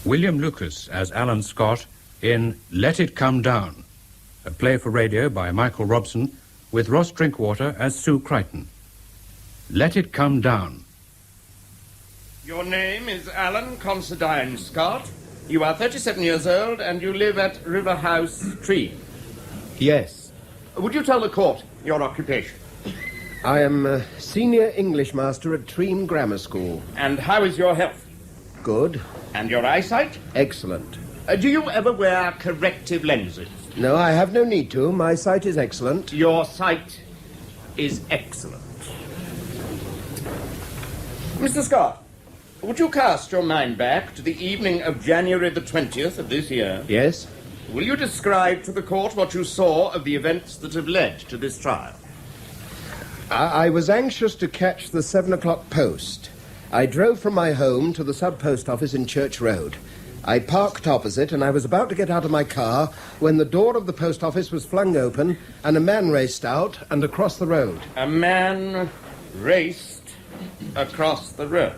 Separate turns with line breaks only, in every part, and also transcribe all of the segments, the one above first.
William Lucas as Alan Scott in Let It Come Down, a play for radio by Michael Robson with Ros Drinkwater as Sue Crichton. Let It Come Down.
Your name is Alan Considine Scott. You are 37 years old and you live at River House Tree.
Yes.
Would you tell the court your occupation?
I am a senior English master at Treem Grammar School.
And how is your health?
Good.
And your eyesight?
Excellent.
Do you ever wear corrective lenses?
No, I have no need to. My sight is excellent.
Your sight is excellent. Mr. Scott, would you cast your mind back to the evening of January the 20th of this year?
Yes.
Will you describe to the court what you saw of the events that have led to this trial?
I was anxious to catch the 7 o'clock post. I drove from my home to the sub-post office in Church Road. I parked opposite, and I was about to get out of my car when the door of the post office was flung open and a man raced out and across the road.
A man raced across the road.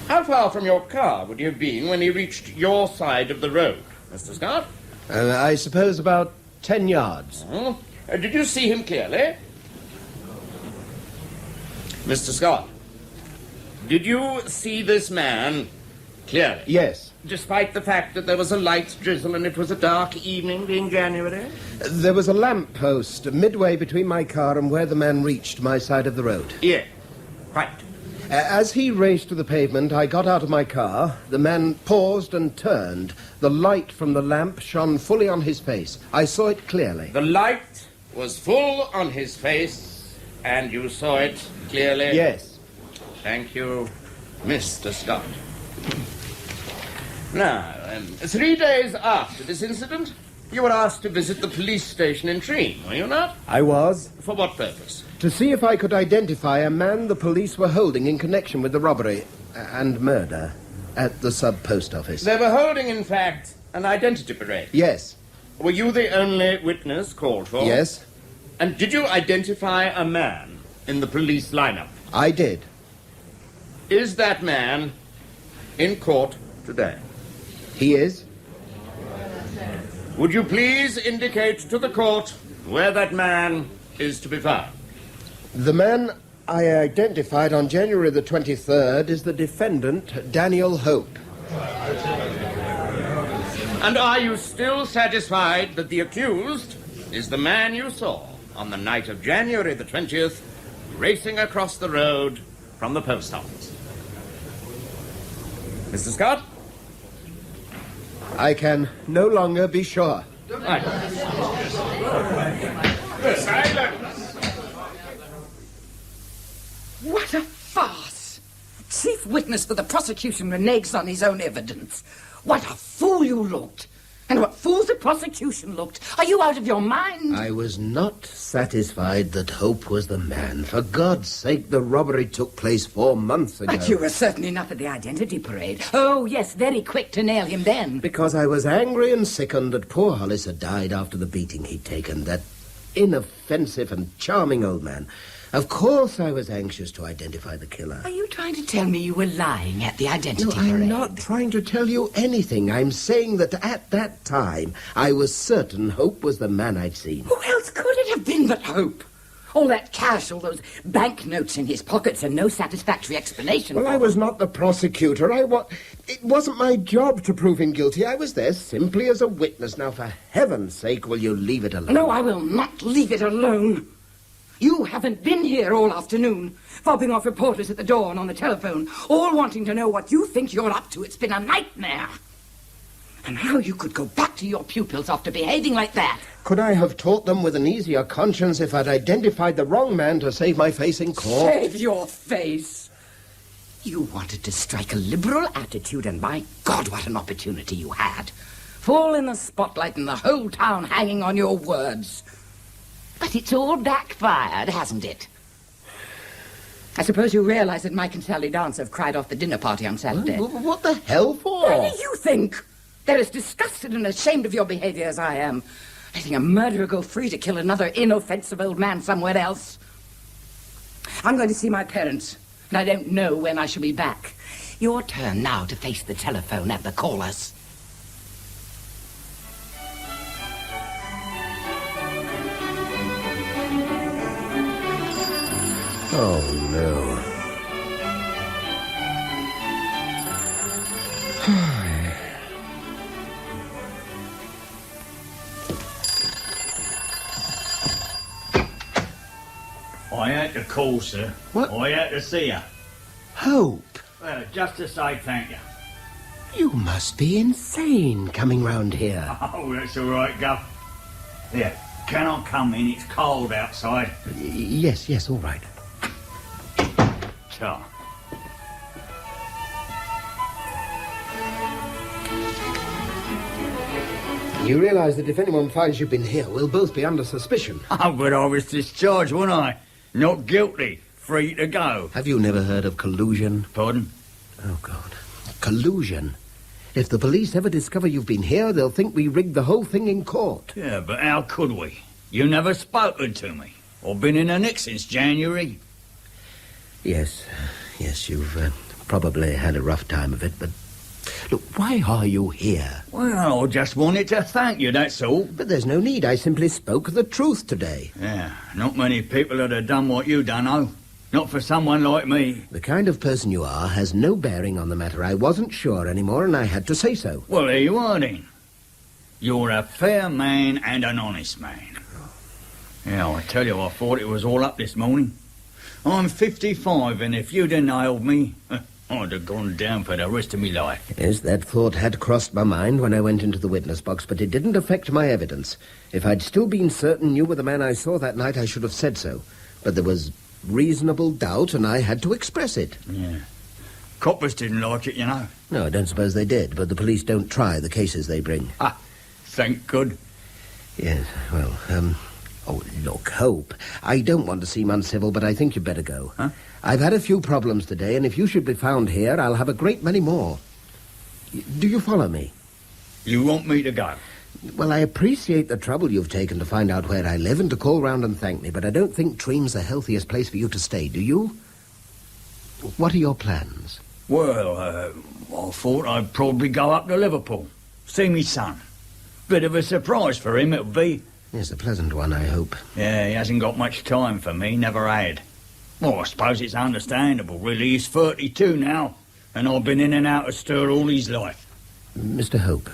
How far from your car would he have been when he reached your side of the road, Mr. Scott?
I suppose about 10 yards.
Oh. Did you see him clearly? Mr. Scott, did you see this man clearly?
Yes.
Despite the fact that there was a light drizzle and it was a dark evening, being January?
There was a lamp post midway between my car and where the man reached my side of the road.
Yes, quite.
As he raced to the pavement, I got out of my car. The man paused and turned. The light from the lamp shone fully on his face. I saw it clearly.
The light was full on his face, and you saw it clearly?
Yes.
Thank you, Mr. Scott. Now, 3 days after this incident, you were asked to visit the police station in Treem, were you not?
I was.
For what purpose?
To see if I could identify a man the police were holding in connection with the robbery and murder at the sub-post office.
They were holding, in fact, an identity parade.
Yes.
Were you the only witness called for?
Yes.
And did you identify a man in the police lineup?
I did.
Is that man in court today?
He is.
Would you please indicate to the court where that man is to be found?
The man I identified on January the 23rd is the defendant, Daniel Hope.
And are you still satisfied that the accused is the man you saw on the night of January the 20th racing across the road from the post office? Mr. Scott?
I can no longer be sure.
Right.
Silence!
What a farce! Chief witness for the prosecution reneges on his own evidence. What a fool you looked! And what fools the prosecution looked! Are you out of your mind?
I was not satisfied that Hope was the man. For God's sake, the robbery took place 4 months ago.
But you were certain enough at the identity parade. Oh, yes, very quick to nail him then.
Because I was angry and sickened that poor Hollis had died after the beating he'd taken. That inoffensive and charming old man. Of course I was anxious to identify the killer.
Are you trying to tell me you were lying at the identity
No,
parade?
I'm not trying to tell you anything. I'm saying that at that time, I was certain Hope was the man I'd seen.
Who else could it have been but Hope? All that cash, all those banknotes in his pockets, and no satisfactory explanation.
Well, I was not the prosecutor. It wasn't my job to prove him guilty. I was there simply as a witness. Now, for heaven's sake, will you leave it alone?
No, I will not leave it alone. You haven't been here all afternoon, fobbing off reporters at the door and on the telephone, all wanting to know what you think you're up to. It's been a nightmare. And how you could go back to your pupils after behaving like that.
Could I have taught them with an easier conscience if I'd identified the wrong man to save my face in court?
Save your face. You wanted to strike a liberal attitude, and by God, what an opportunity you had. Fall in the spotlight and the whole town hanging on your words. But it's all backfired, hasn't it? I suppose you realize that Mike and Sally Dance have cried off the dinner party on Saturday.
What the hell for?
What do you think? They're as disgusted and ashamed of your behavior as I am. Letting a murderer go free to kill another inoffensive old man somewhere else. I'm going to see my parents, and I don't know when I shall be back. Your turn now to face the telephone and the callers.
Oh, no.
I had to call, sir.
What?
I had to see you.
Hope,
Well, just to say thank you.
you must be insane coming round here.
Oh, that's all right, Gov. Here, can I come in? It's cold outside.
Yes, all right.
Ta.
You realise that if anyone finds you've been here, we'll both be under suspicion.
Oh, but I was discharged, wasn't I? Not guilty. Free to go.
Have you never heard of collusion?
Pardon?
Oh, God. Collusion. If the police ever discover you've been here, they'll think we rigged the whole thing in court.
Yeah, but how could we? You never spoken to me. Or been in the nick since January.
Yes, you've probably had a rough time of it, but... Look, why are you here?
Well, I just wanted to thank you, that's all.
But there's no need. I simply spoke the truth today.
Yeah, not many people would have done what you done, though. Not for someone like me.
The kind of person you are has no bearing on the matter. I wasn't sure anymore, and I had to say so.
Well, there you are, then. You're a fair man and an honest man. Yeah, I tell you, I thought it was all up this morning. I'm 55, and if you'd have nailed me, I'd have gone down for the rest of my life.
Yes, that thought had crossed my mind when I went into the witness box, but it didn't affect my evidence. If I'd still been certain you were the man I saw that night, I should have said so. But there was reasonable doubt, and I had to express it.
Yeah. Coppers didn't like it, you know.
No, I don't suppose they did, but the police don't try the cases they bring.
Ah, thank good.
Yes, well, Oh, look, Hope, I don't want to seem uncivil, but I think you'd better go.
Huh?
I've had a few problems today, and if you should be found here, I'll have a great many more. Do you follow me?
You want me to go?
Well, I appreciate the trouble you've taken to find out where I live and to call round and thank me, but I don't think Treem's the healthiest place for you to stay, do you? What are your plans?
Well, I thought I'd probably go up to Liverpool. See me son. Bit of a surprise for him, it'll be.
Yes, a pleasant one, I hope.
Yeah, he hasn't got much time for me, never had. Well, I suppose it's understandable, really. He's 32 now, and I've been in and out of stir all his life.
Mr. Hope,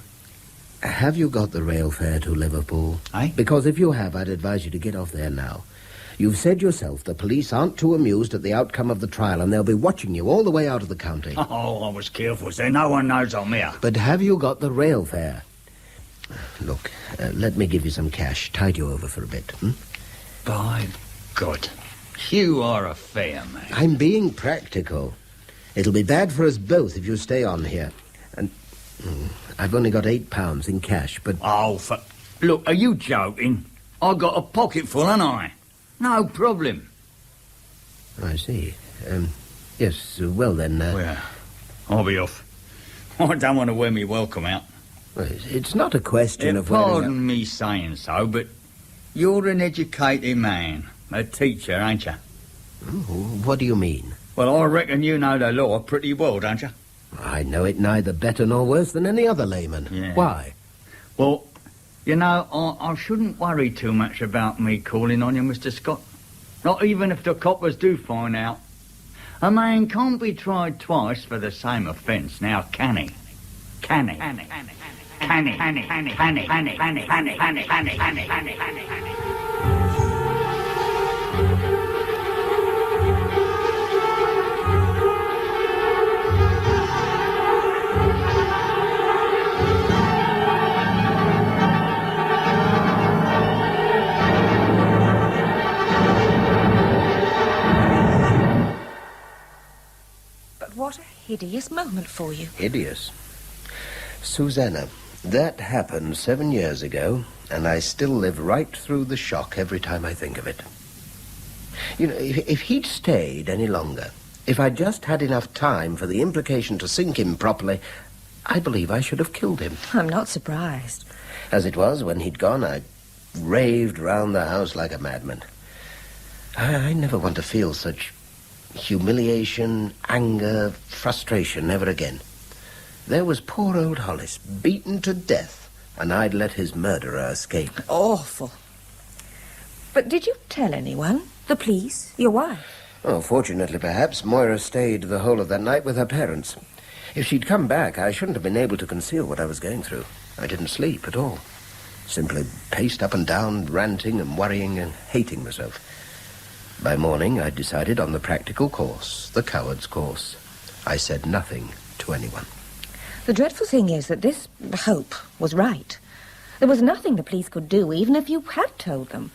have you got the rail fare to Liverpool?
Eh?
Because if you have, I'd advise you to get off there now. You've said yourself the police aren't too amused at the outcome of the trial, and they'll be watching you all the way out of the county.
Oh, I was careful, so no one knows I'm here.
But have you got the rail fare? Look, let me give you some cash. Tide you over for a bit.
By God, you are a fair man.
I'm being practical. It'll be bad for us both if you stay on here. And I've only got £8 in cash, but...
Oh, look, are you joking? I got a pocket full, ain't I? No problem.
I see. Yes, well then...
Well, I'll be off. I don't want to wear me welcome out.
Well, it's not a question of wearing...
Pardon me saying so, but you're an educated man. A teacher, ain't you?
What do you mean?
Well, I reckon you know the law pretty well, don't you?
I know it neither better nor worse than any other layman.
Yeah.
Why?
Well, you know, I shouldn't worry too much about me calling on you, Mr. Scott. Not even if the coppers do find out. A man can't be tried twice for the same offence, now can he? Can he? Can he? Can he? Can he? Can he? Can he? Can he? Can he? Can he? Can he? Can he? Can he? Can he? Can he? Can he?
What a hideous moment for you.
Hideous. Susanna, that happened 7 years ago, and I still live right through the shock every time I think of it. You know, if he'd stayed any longer, if I'd just had enough time for the implication to sink him properly, I believe I should have killed him.
I'm not surprised.
As it was, when he'd gone, I raved round the house like a madman. I never want to feel such Humiliation, anger, frustration, never again. There was poor old Hollis, beaten to death, and I'd let his murderer escape.
Awful. But did you tell anyone? The police? Your wife?
Oh, fortunately, perhaps, Moira stayed the whole of that night with her parents. If she'd come back, I shouldn't have been able to conceal what I was going through. I didn't sleep at all. Simply paced up and down, ranting and worrying and hating myself. By morning, I decided on the practical course, the coward's course. I said nothing to anyone.
The dreadful thing is that this Hope was right. There was nothing the police could do, even if you had told them.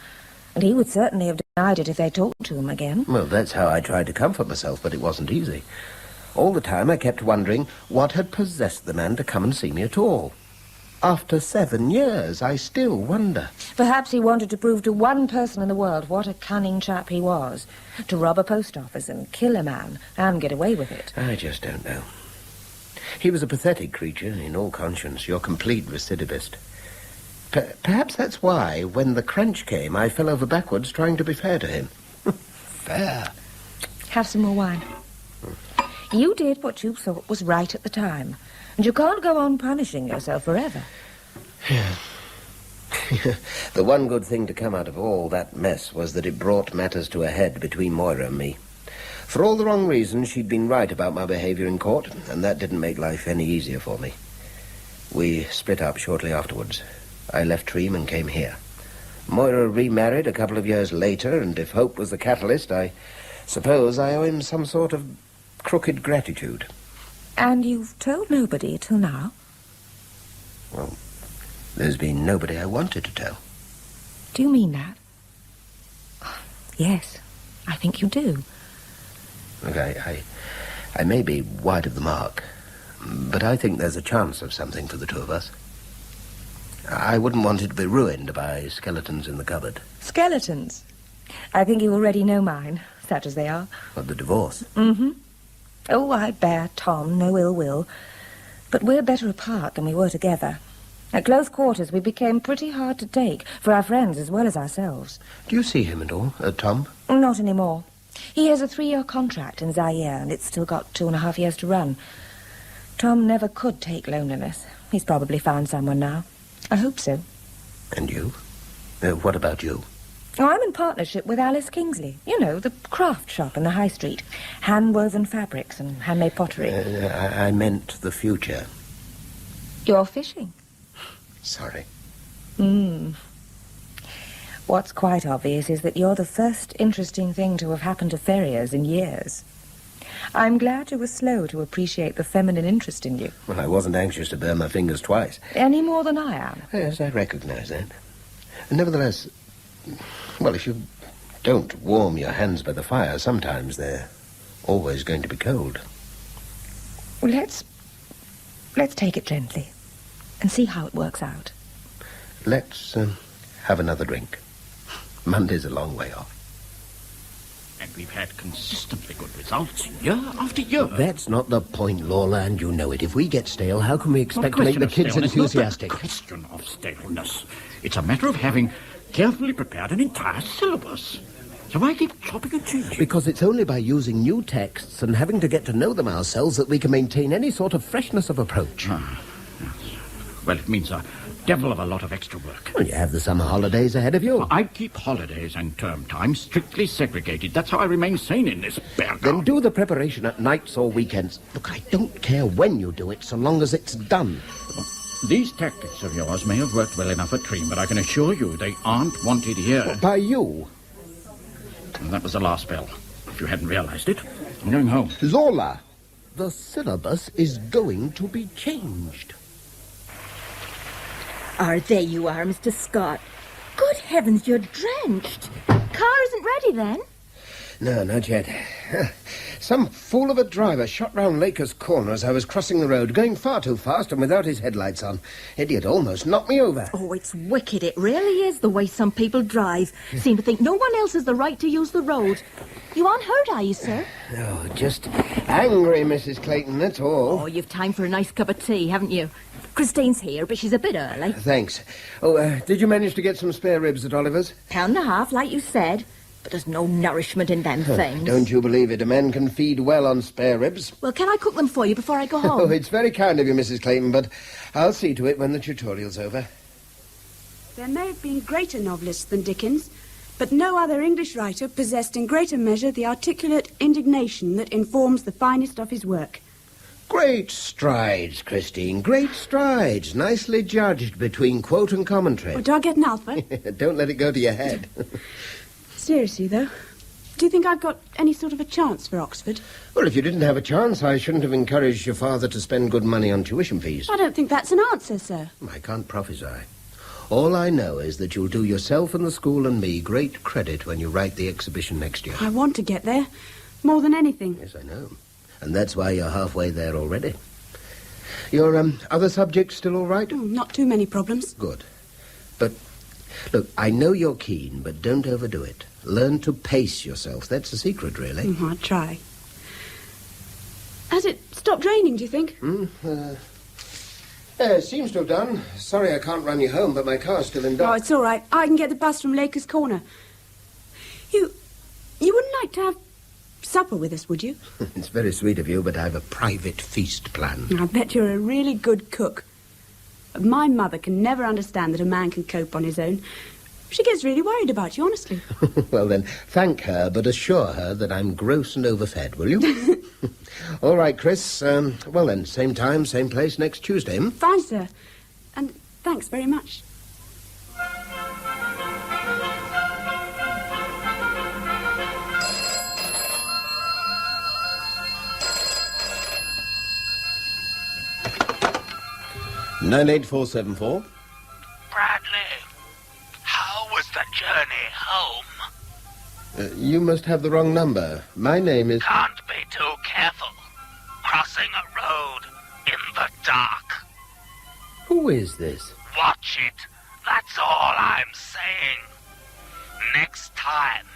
And he would certainly have denied it if they talked to him again.
Well, that's how I tried to comfort myself, but it wasn't easy. All the time I kept wondering what had possessed the man to come and see me at all. After 7 years, I still wonder.
Perhaps he wanted to prove to one person in the world what a cunning chap he was. To rob a post office and kill a man and get away with it.
I just don't know. He was a pathetic creature, in all conscience, your complete recidivist. Perhaps that's why, when the crunch came, I fell over backwards trying to be fair to him. Fair.
Have some more wine. You did what you thought was right at the time. And you can't go on punishing yourself forever.
Yeah. The one good thing to come out of all that mess was that it brought matters to a head between Moira and me. For all the wrong reasons, she'd been right about my behaviour in court, and that didn't make life any easier for me. We split up shortly afterwards. I left Treem and came here. Moira remarried a couple of years later, and if Hope was the catalyst, I suppose I owe him some sort of crooked gratitude.
And you've told nobody till now?
Well, there's been nobody I wanted to tell.
Do you mean that? Yes, I think you do.
Look, I may be wide of the mark, but I think there's a chance of something for the two of us. I wouldn't want it to be ruined by skeletons in the cupboard.
Skeletons? I think you already know mine, such as they are.
Of the divorce?
Mm-hmm. Oh, I bear Tom no ill will. But we're better apart than we were together. At close quarters, we became pretty hard to take, for our friends as well as ourselves.
Do you see him at all, Tom?
Not anymore. He has a 3-year contract in Zaire, and it's still got 2.5 years to run. Tom never could take loneliness. He's probably found someone now. I hope so.
And you? What about you?
Oh, I'm in partnership with Alice Kingsley. You know, the craft shop in the high street. Hand-woven fabrics and handmade pottery.
I meant the future.
You're fishing?
Sorry.
What's quite obvious is that you're the first interesting thing to have happened to Ferriers in years. I'm glad you were slow to appreciate the feminine interest in you.
Well, I wasn't anxious to burn my fingers twice.
Any more than I am.
Yes, I recognize that. Nevertheless, well, if you don't warm your hands by the fire, sometimes they're always going to be cold.
Well, let's take it gently and see how it works out.
Let's have another drink. Monday's a long way off.
And we've had consistently good results year after year.
That's not the point, Lawler, and you know it. If we get stale, how can we expect to make the kids enthusiastic?
It's not a question of staleness. It's a matter of having carefully prepared an entire syllabus. So why keep chopping and changing?
Because it's only by using new texts and having to get to know them ourselves that we can maintain any sort of freshness of approach.
Yes. Well, it means a devil of a lot of extra work.
Well, you have the summer holidays ahead of you.
I keep holidays and term time strictly segregated. That's how I remain sane in this bear garden.
Then do the preparation at nights or weekends. Look, I don't care when you do it, so long as it's done.
These tactics of yours may have worked well enough at Treem, but I can assure you they aren't wanted here.
Well, by you?
And that was the last bell. If you hadn't realized it, I'm going home.
Lawler, the syllabus is going to be changed.
There you are, Mr. Scott. Good heavens, you're drenched. Car isn't ready, then?
No, not yet. Some fool of a driver shot round Laker's Corner as I was crossing the road, going far too fast and without his headlights on. Idiot almost knocked me over.
Oh, it's wicked. It really is, the way some people drive. Seem to think no one else has the right to use the road. You aren't hurt, are you, sir?
No, just angry, Mrs. Clayton, that's all.
Oh, you've time for a nice cup of tea, haven't you? Christine's here, but she's a bit early.
Thanks. Oh, did you manage to get some spare ribs at Oliver's?
£1.50, like you said. But there's no nourishment in them things.
Don't you believe it? A man can feed well on spare ribs.
Well, can I cook them for you before I go home?
Oh, it's very kind of you, Mrs. Clayton, but I'll see to it when the tutorial's over.
There may have been greater novelists than Dickens, but no other English writer possessed in greater measure the articulate indignation that informs the finest of his work.
Great strides, Christine, great strides. Nicely judged between quote and commentary.
Oh, do I get an alpha?
Don't let it go to your head.
Seriously, though, do you think I've got any sort of a chance for Oxford?
Well, if you didn't have a chance, I shouldn't have encouraged your father to spend good money on tuition fees.
I don't think that's an answer, sir.
I can't prophesy. All I know is that you'll do yourself and the school and me great credit when you write the exhibition next year.
I want to get there, more than anything.
Yes, I know. And that's why you're halfway there already. Your other subjects still all right?
Not too many problems.
Good. But, look, I know you're keen, but don't overdo it. Learn to pace yourself. That's the secret, really.
I'll try. Has it stopped raining, do you think?
It seems to have done. Sorry I can't run you home, but my car's still in dock.
Oh, it's all right. I can get the bus from Lakers Corner. You wouldn't like to have supper with us, would you?
It's very sweet of you, but I've a private feast planned.
I bet you're a really good cook. My mother can never understand that a man can cope on his own. She gets really worried about you, honestly.
Well, then, thank her, but assure her that I'm gross and overfed, will you? All right, Chris. Well, then, same time, same place next Tuesday, hmm?
Fine, sir. And thanks very much.
(98474).
Bradley, how was the journey home?
You must have the wrong number. My name is...
Can't be too careful. Crossing a road in the dark.
Who is this?
Watch it. That's all I'm saying. Next time,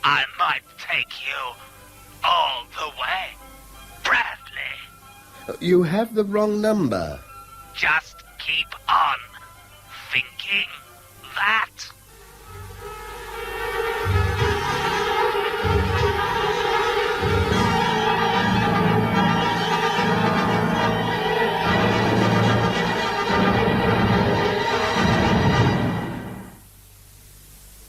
I might take you all the way. Bradley.
You have the wrong number.
Just keep on thinking that.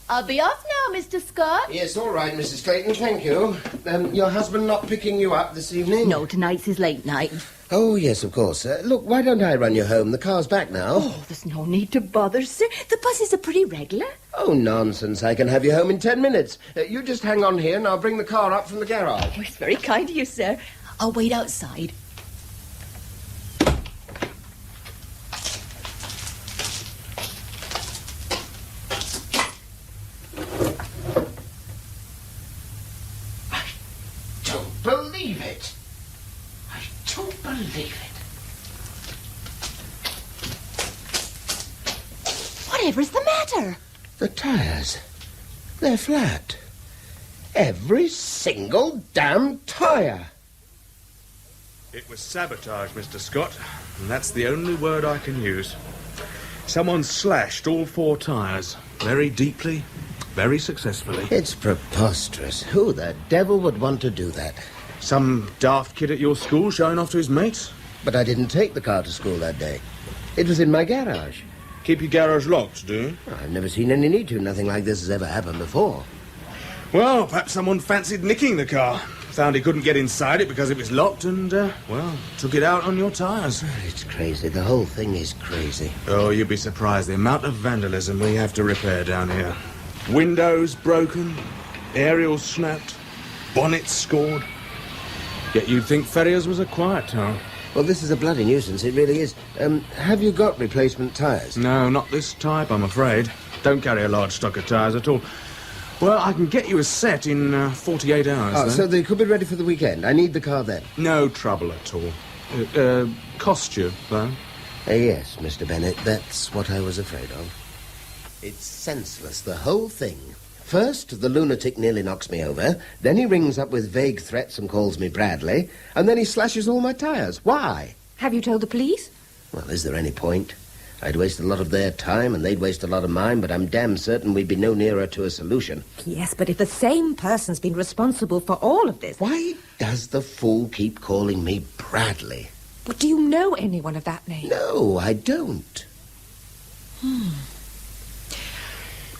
I'll be off now, Mr. Scott.
Yes, all right, Mrs. Clayton, thank you. Your husband not picking you up this evening?
No, tonight's his late night.
Oh, yes, of course. Look, why don't I run you home? The car's back now.
Oh, there's no need to bother, sir. The buses are pretty regular.
Oh, nonsense. I can have you home in 10 minutes. You just hang on here and I'll bring the car up from the garage.
Oh, it's very kind of you, sir. I'll wait outside.
Believe it. I don't believe it.
Whatever's the matter?
The tyres. They're flat. Every single damn tyre.
It was sabotage, Mr. Scott, and that's the only word I can use. Someone slashed all 4 tyres, very deeply, very successfully.
It's preposterous. Who the devil would want to do that?
Some daft kid at your school showing off to his mates?
But I didn't take the car to school that day. It was in my garage.
Keep your garage locked, do you?
I've never seen any need to. Nothing like this has ever happened before.
Well, perhaps someone fancied nicking the car. Found he couldn't get inside it because it was locked and, took it out on your tyres.
It's crazy. The whole thing is crazy.
Oh, you'd be surprised the amount of vandalism we have to repair down here. Windows broken, aerials snapped, bonnets scored. Yet you'd think Ferrier's was a quiet town.
Well, this is a bloody nuisance. It really is. Have you got replacement tyres?
No, not this type, I'm afraid. Don't carry a large stock of tyres at all. Well, I can get you a set in 48 hours,
Oh,
though.
so they could be ready for the weekend. I need the car then.
No trouble at all. Cost you, though?
Yes, Mr. Bennett. That's what I was afraid of. It's senseless, the whole thing. First, the lunatic nearly knocks me over. Then he rings up with vague threats and calls me Bradley. And then he slashes all my tyres. Why?
Have you told the police?
Well, is there any point? I'd waste a lot of their time and they'd waste a lot of mine, but I'm damn certain we'd be no nearer to a solution.
Yes, but if the same person's been responsible for all of this...
Why does the fool keep calling me Bradley?
But do you know anyone of that name?
No, I don't.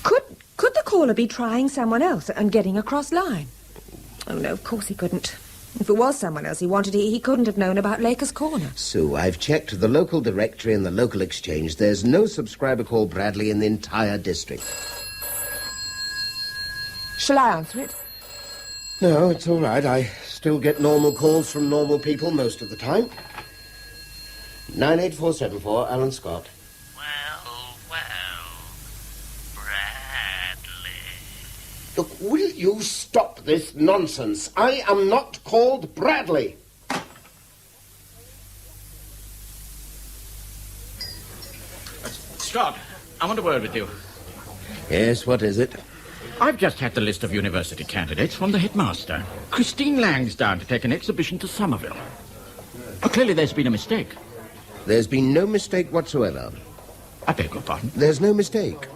Could the caller be trying someone else and getting a cross line? Oh, no, of course he couldn't. If it was someone else he wanted, he couldn't have known about Laker's Corner.
Sue, I've checked the local directory and the local exchange. There's no subscriber called Bradley in the entire district.
Shall I answer it?
No, it's all right. I still get normal calls from normal people most of the time. 98474, Alan Scott.
Well, Bradley.
Look, will you stop this nonsense? I am not called Bradley.
Scott, I want a word with you.
Yes, what is it?
I've just had the list of university candidates from the headmaster. Christine Lang's down to take an exhibition to Somerville. Well, clearly there's been a mistake.
There's been no mistake whatsoever.
I beg your pardon?
There's no mistake.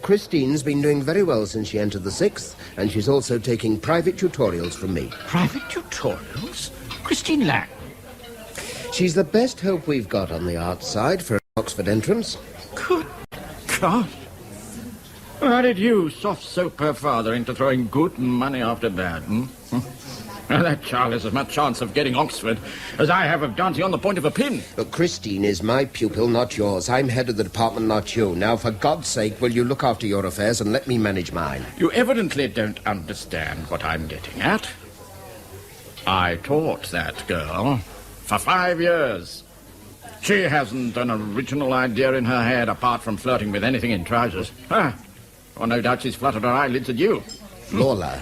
Christine's been doing very well since she entered the 6th, and she's also taking private tutorials from me.
Private tutorials? Christine Lang?
She's the best hope we've got on the art side for an Oxford entrance.
Good God. How did you soft-soap her father into throwing good money after bad, Well, that child has as much chance of getting Oxford as I have of dancing on the point of a pin.
Look, Christine is my pupil, not yours. I'm head of the department, not you. Now, for God's sake, will you look after your affairs and let me manage mine?
You evidently don't understand what I'm getting at. I taught that girl for 5 years. She hasn't an original idea in her head apart from flirting with anything in trousers. Well, no doubt she's fluttered her eyelids at you.
Lawler,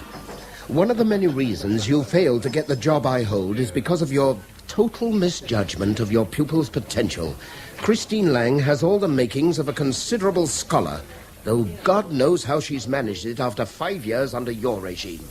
one of the many reasons you failed to get the job I hold is because of your total misjudgment of your pupil's potential. Christine Lang has all the makings of a considerable scholar, though God knows how she's managed it after 5 years under your regime.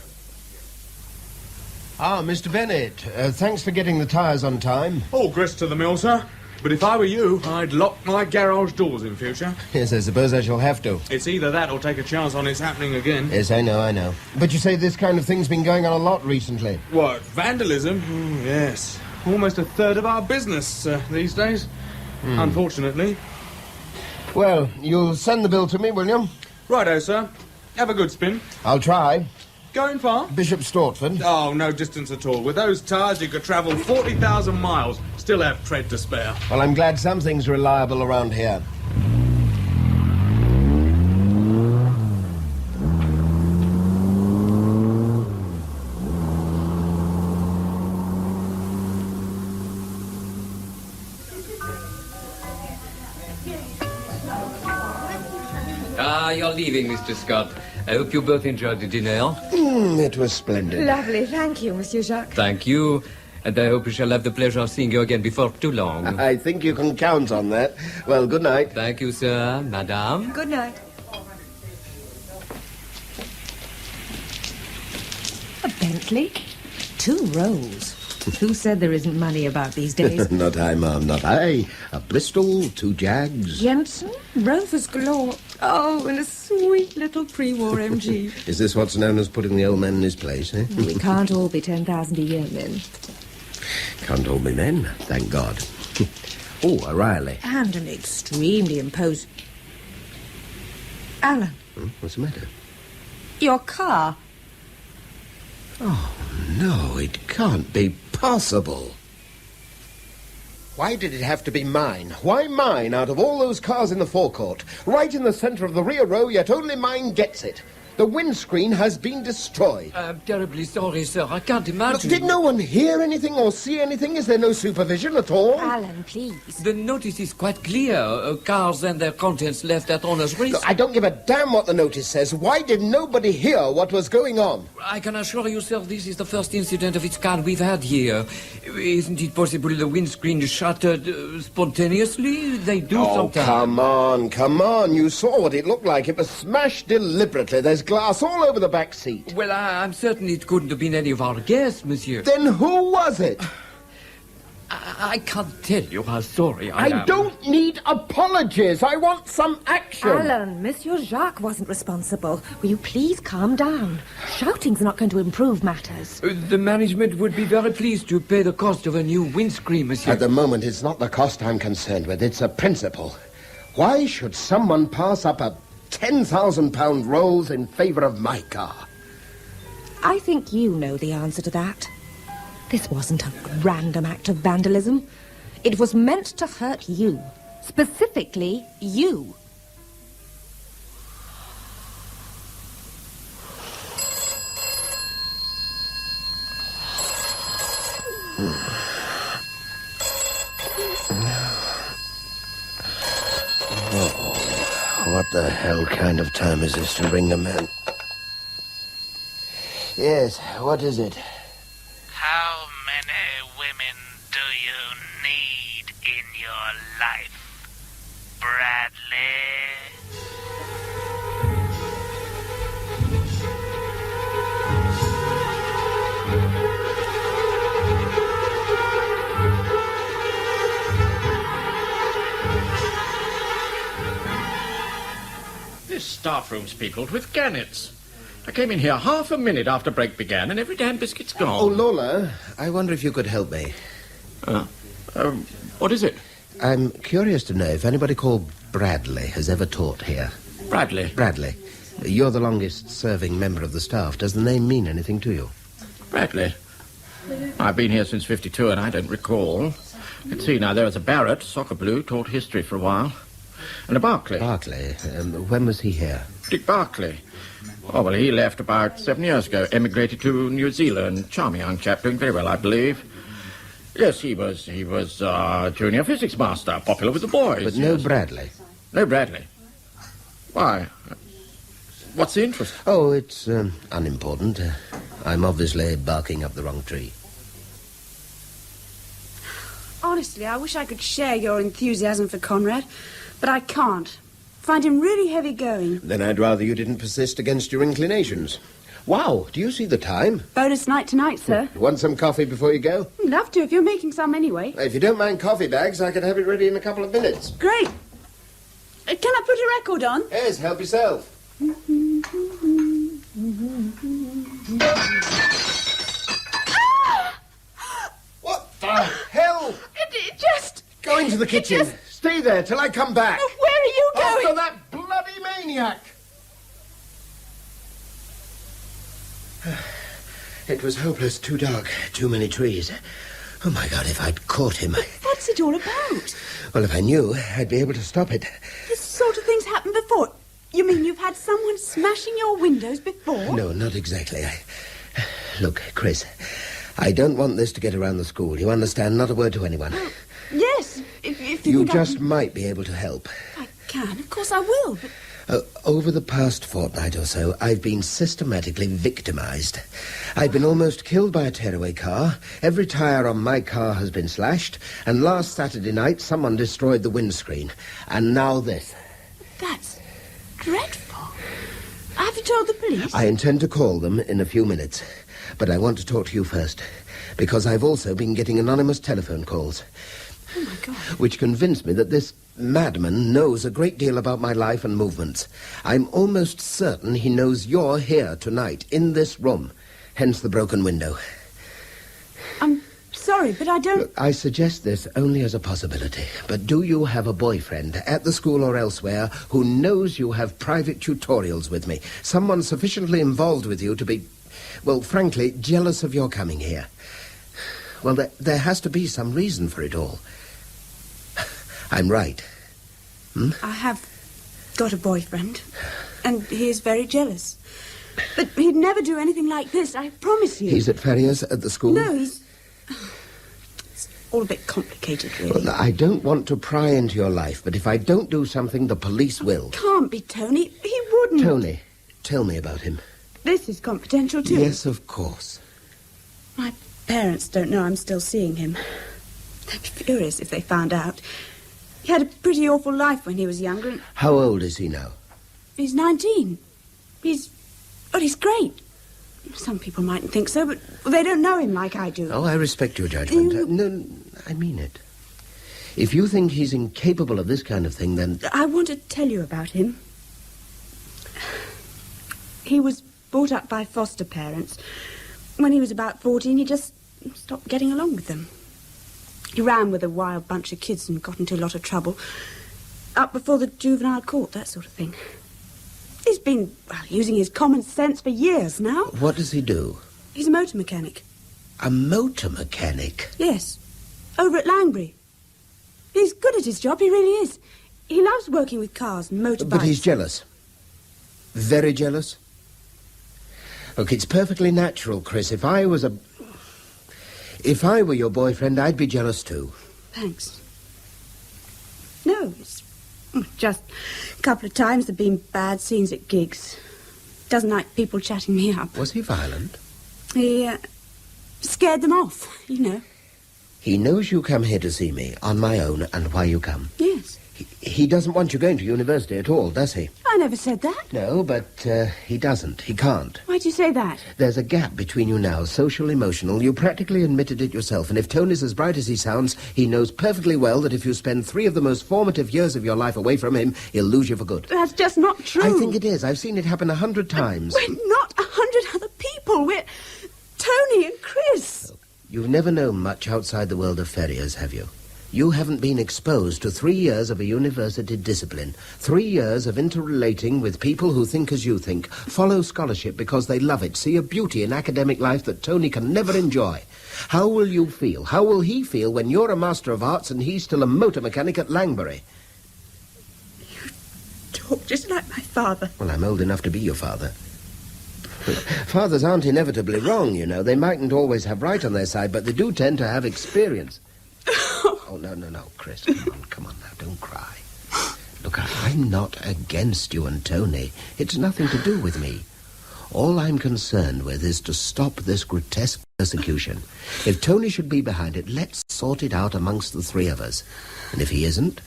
Ah, Mr. Bennett, thanks for getting the tyres on time.
All grist to the mill, sir. But if I were you, I'd lock my garage doors in future.
Yes, I suppose I shall have to.
It's either that or take a chance on it's happening again.
Yes, I know. But you say this kind of thing's been going on a lot recently.
What, vandalism? Yes. Almost a third of our business these days, unfortunately.
Well, you'll send the bill to me, will you?
Righto, sir. Have a good spin.
I'll try.
Going far?
Bishop Stortford.
Oh, no distance at all. With those tyres, you could travel 40,000 miles. Still have tread to spare.
Well, I'm glad something's reliable around here.
You're leaving, Mr. Scott. I hope you both enjoyed the dinner.
It was splendid.
Lovely, thank you, Monsieur Jacques.
Thank you. And I hope we shall have the pleasure of seeing you again before too long.
I think you can count on that. Well, good night.
Thank you, sir. Madame.
Good night. A Bentley? 2 rolls. Who said there isn't money about these days?
Not I, ma'am, not I. A Bristol, 2 Jags.
Jensen, Rovers galore. Oh, and a sweet little pre-war MG.
Is this what's known as putting the old man in his place, eh?
We can't all be 10,000 a year men.
Can't all be men, thank God. Oh, a Riley.
And an extremely imposing... Alan.
What's the matter?
Your car.
Oh, no, it can't be possible. Why did it have to be mine? Why mine out of all those cars in the forecourt? Right in the centre of the rear row, yet only mine gets it. The windscreen has been destroyed.
I'm terribly sorry, sir. I can't imagine.
Look, did no one hear anything or see anything? Is there no supervision at all?
Alan, please.
The notice is quite clear. Cars and their contents left at owner's risk.
Look, I don't give a damn what the notice says. Why did nobody hear what was going on?
I can assure you, sir, this is the first incident of its kind we've had here. Isn't it possible the windscreen shattered spontaneously? They do sometimes.
Come on. You saw what it looked like. It was smashed deliberately. There's glass all over the back seat.
Well, I'm certain it couldn't have been any of our guests, monsieur.
Then who was it?
I can't tell you how sorry I am.
I don't need apologies. I want some action.
Alan, Monsieur Jacques wasn't responsible. Will you please calm down? Shouting's not going to improve matters.
The management would be very pleased to pay the cost of a new windscreen, monsieur.
At the moment, it's not the cost I'm concerned with. It's a principle. Why should someone pass up a £10,000 rolls in favour of my car?
I think you know the answer to that. This wasn't a random act of vandalism. It was meant to hurt you. Specifically, you.
What the hell kind of time is this to ring a man? Yes, what is it?
How many women do you need in your life, Bradley?
This staff room's peopled with gannets. I came in here half a minute after break began, and every damn biscuit's gone.
Oh, Lawler, I wonder if you could help me.
What is it?
I'm curious to know if anybody called Bradley has ever taught here.
Bradley?
Bradley. You're the longest-serving member of the staff. Does the name mean anything to you?
Bradley? I've been here since '52, and I don't recall. Let's see now, there was a Barrett, soccer blue, taught history for a while. And a Barclay.
Barclay? When was he here?
Dick Barclay. Oh, well, he left about 7 years ago, emigrated to New Zealand. Charming young chap, doing very well, I believe. Yes, he was junior physics master, popular with the boys.
But no Bradley?
No Bradley. Why? What's the interest?
Oh, it's unimportant. I'm obviously barking up the wrong tree.
Honestly, I wish I could share your enthusiasm for Conrad, but I can't. Find him really heavy going.
Then I'd rather you didn't persist against your inclinations. Wow, do you see the time?
Bonus night tonight, sir.
Want some coffee before you go?
Love to, if you're making some anyway.
If you don't mind coffee bags, I could have it ready in a couple of minutes.
Great. Can I put a record on?
Yes, help yourself. What the hell?
It just...
Go into the kitchen. Stay there till I come back.
Where are you going?
After that bloody maniac. It was hopeless, too dark, too many trees. Oh, my God, if I'd caught him...
What's it all about?
Well, if I knew, I'd be able to stop it.
This sort of thing's happened before. You mean you've had someone smashing your windows before?
No, not exactly. Look, Chris, I don't want this to get around the school. You understand? Not a word to anyone.
Yes, if
you
think
just might be able to help.
I can, of course I will, but...
Over the past fortnight or so, I've been systematically victimized. I've been almost killed by a tearaway car. Every tire on my car has been slashed. And last Saturday night, someone destroyed the windscreen. And now this.
That's dreadful. Have you told the police?
I intend to call them in a few minutes. But I want to talk to you first. Because I've also been getting anonymous telephone calls.
Oh, my God.
Which convinced me that this madman knows a great deal about my life and movements. I'm almost certain he knows you're here tonight, in this room. Hence the broken window.
I'm sorry, but I don't...
Look, I suggest this only as a possibility. But do you have a boyfriend, at the school or elsewhere, who knows you have private tutorials with me? Someone sufficiently involved with you to be, well, frankly, jealous of your coming here? Well, there has to be some reason for it all. I'm right.
I have got a boyfriend, and he is very jealous. But he'd never do anything like this, I promise you.
He's at Ferrier's at the school?
No, he's... It's all a bit complicated, really.
Well, I don't want to pry into your life, but if I don't do something, the police will.
Can't be, Tony. He wouldn't.
Tony, tell me about him.
This is confidential, too.
Yes, of course.
My parents don't know I'm still seeing him. They'd be furious if they found out. He had a pretty awful life when he was younger. And
how old is he now?
He's 19. He's great. Some people mightn't think so, but they don't know him like I do.
Oh, I respect your judgment. No, I mean it. If you think he's incapable of this kind of thing, then...
I want to tell you about him. He was brought up by foster parents. When he was about 14, he just stopped getting along with them. He ran with a wild bunch of kids and got into a lot of trouble. Up before the juvenile court, that sort of thing. He's been, using his common sense for years now.
What does he do?
He's a motor mechanic.
A motor mechanic?
Yes. Over at Langbury. He's good at his job, he really is. He loves working with cars and motorbikes.
But he's jealous. Very jealous. Look, it's perfectly natural, Chris. If I were your boyfriend, I'd be jealous too.
Thanks. No, it's just a couple of times there've been bad scenes at gigs. Doesn't like people chatting me up.
Was he violent?
He scared them off, you know.
He knows you come here to see me on my own and why you come.
Yes.
He doesn't want you going to university at all, does he?
I never said that.
No, but he doesn't. He can't.
Why'd you say that?
There's a gap between you now, social, emotional. You practically admitted it yourself, and if Tony's as bright as he sounds, he knows perfectly well that if you spend 3 of the most formative years of your life away from him, he'll lose you for good.
That's just not true.
I think it is. I've seen it happen 100 times.
We're not 100 other people. We're Tony and Chris.
You've never known much outside the world of Ferriers, have you? You haven't been exposed to 3 years of a university discipline, 3 years of interrelating with people who think as you think, follow scholarship because they love it, see a beauty in academic life that Tony can never enjoy. How will you feel? How will he feel when you're a Master of Arts and he's still a motor mechanic at Langbury?
You talk just like my father.
Well, I'm old enough to be your father. Fathers aren't inevitably wrong, you know. They mightn't always have right on their side, but they do tend to have experience. Oh, no, Chris, come on now, don't cry. Look, I'm not against you and Tony. It's nothing to do with me. All I'm concerned with is to stop this grotesque persecution. If Tony should be behind it, let's sort it out amongst the 3 of us. And if he isn't,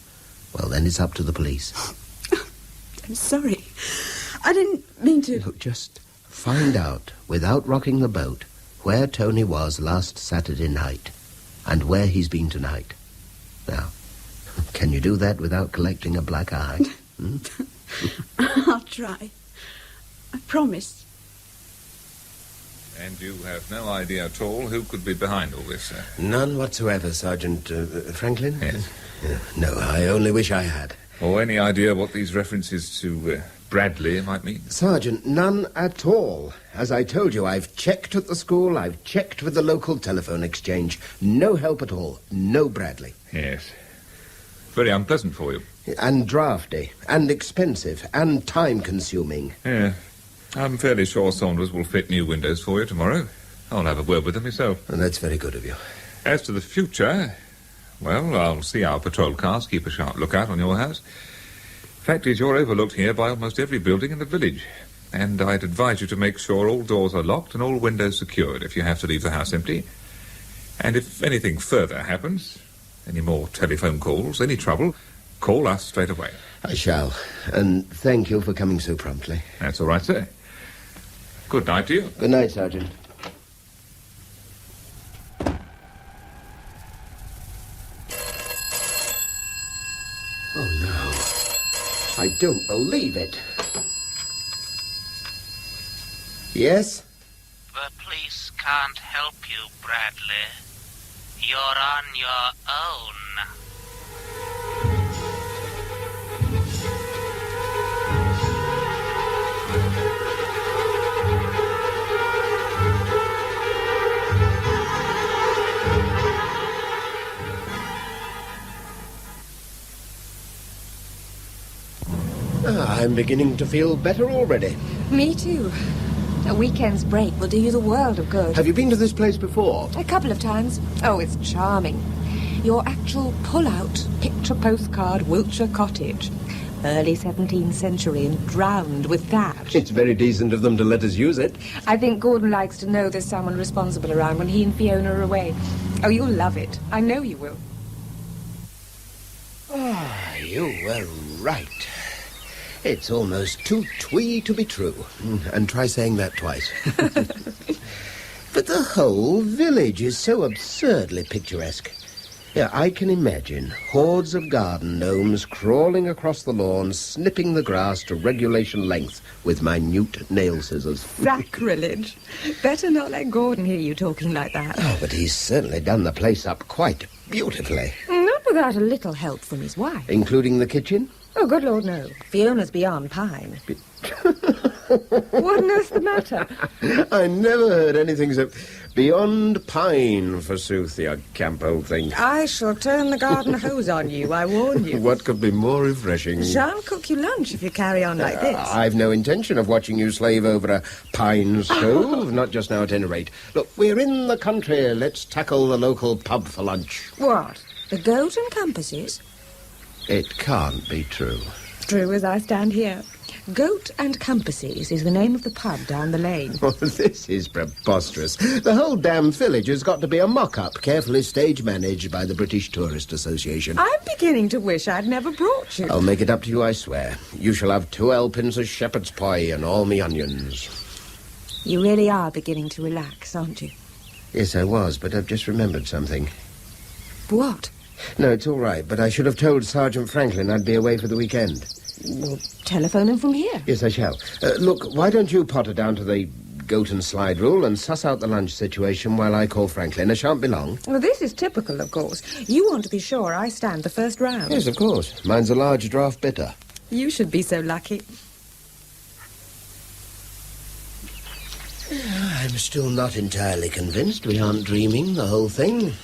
well, then it's up to the police.
I'm sorry. I didn't mean to...
Look, just find out, without rocking the boat, where Tony was last Saturday night and where he's been tonight. Now, can you do that without collecting a black eye?
I'll try. I promise.
And you have no idea at all who could be behind all this, sir?
None whatsoever, Sergeant Franklin.
Yes.
No, I only wish I had.
Or any idea what these references to Bradley might mean?
Sergeant, none at all. As I told you, I've checked at the school, I've checked with the local telephone exchange. No help at all. No Bradley.
Yes. Very unpleasant for you.
And drafty, and expensive, and time-consuming.
Yeah. I'm fairly sure Saunders will fit new windows for you tomorrow. I'll have a word with him myself.
And that's very good of you.
As to the future, well, I'll see our patrol cars keep a sharp lookout on your house. Fact is, you're overlooked here by almost every building in the village. And I'd advise you to make sure all doors are locked and all windows secured if you have to leave the house empty. And if anything further happens, any more telephone calls, any trouble, call us straight away.
I shall. And thank you for coming so promptly.
That's all right, sir. Good night to you.
Good night, Sergeant. Oh, no. I don't believe it. Yes?
The police can't help you, Bradley. You're on your own.
I'm beginning to feel better already.
Me too. A weekend's break will do you the world of good.
Have you been to this place before?
A couple of times. Oh, it's charming. Your actual pull-out picture postcard Wiltshire cottage. Early 17th century and drowned with thatch.
It's very decent of them to let us use it.
I think Gordon likes to know there's someone responsible around when he and Fiona are away. Oh, you'll love it. I know you will.
Ah, you were right. It's almost too twee to be true. And try saying that twice. But the whole village is so absurdly picturesque. Yeah, I can imagine hordes of garden gnomes crawling across the lawn, snipping the grass to regulation length with minute nail scissors.
Sacrilege. Better not let Gordon hear you talking like that.
Oh, but he's certainly done the place up quite beautifully.
Not without a little help from his wife.
Including the kitchen?
Oh, good Lord, no. Fiona's beyond pine. What on earth's the matter?
I never heard anything so beyond pine, forsooth, you camp old thing.
I shall turn the garden hose on you, I warn you.
What could be more refreshing?
Shan't cook you lunch if you carry on like this.
I've no intention of watching you slave over a pine stove, not just now at any rate. Look, we're in the country. Let's tackle the local pub for lunch.
What? The Goat and Compasses?
It can't be true.
True as I stand here. Goat and Compasses is the name of the pub down the lane.
Oh, this is preposterous. The whole damn village has got to be a mock-up, carefully stage-managed by the British Tourist Association.
I'm beginning to wish I'd never brought you.
I'll make it up to you, I swear. You shall have 2 helpings of shepherd's pie and all me onions.
You really are beginning to relax, aren't you?
Yes, I was, but I've just remembered something.
What?
No, it's all right, but I should have told Sergeant Franklin I'd be away for the weekend.
Well, telephone him from here.
Yes, I shall. Look, why don't you potter down to the Goat and Slide rule and suss out the lunch situation while I call Franklin? I shan't be long.
Well, this is typical, of course. You want to be sure I stand the first round.
Yes, of course. Mine's a large draft bitter.
You should be so lucky.
I'm still not entirely convinced we aren't dreaming the whole thing.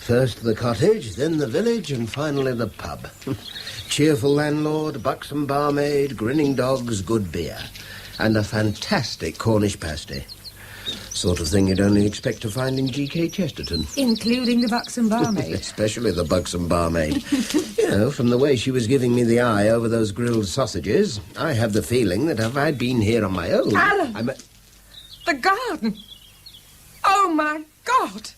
First the cottage, then the village, and finally the pub. Cheerful landlord, buxom barmaid, grinning dogs, good beer. And a fantastic Cornish pasty. Sort of thing you'd only expect to find in G.K. Chesterton.
Including the buxom barmaid.
Especially the buxom barmaid. You know, from the way she was giving me the eye over those grilled sausages, I have the feeling that if I'd been here on my own...
Alan! The garden! Oh, my God!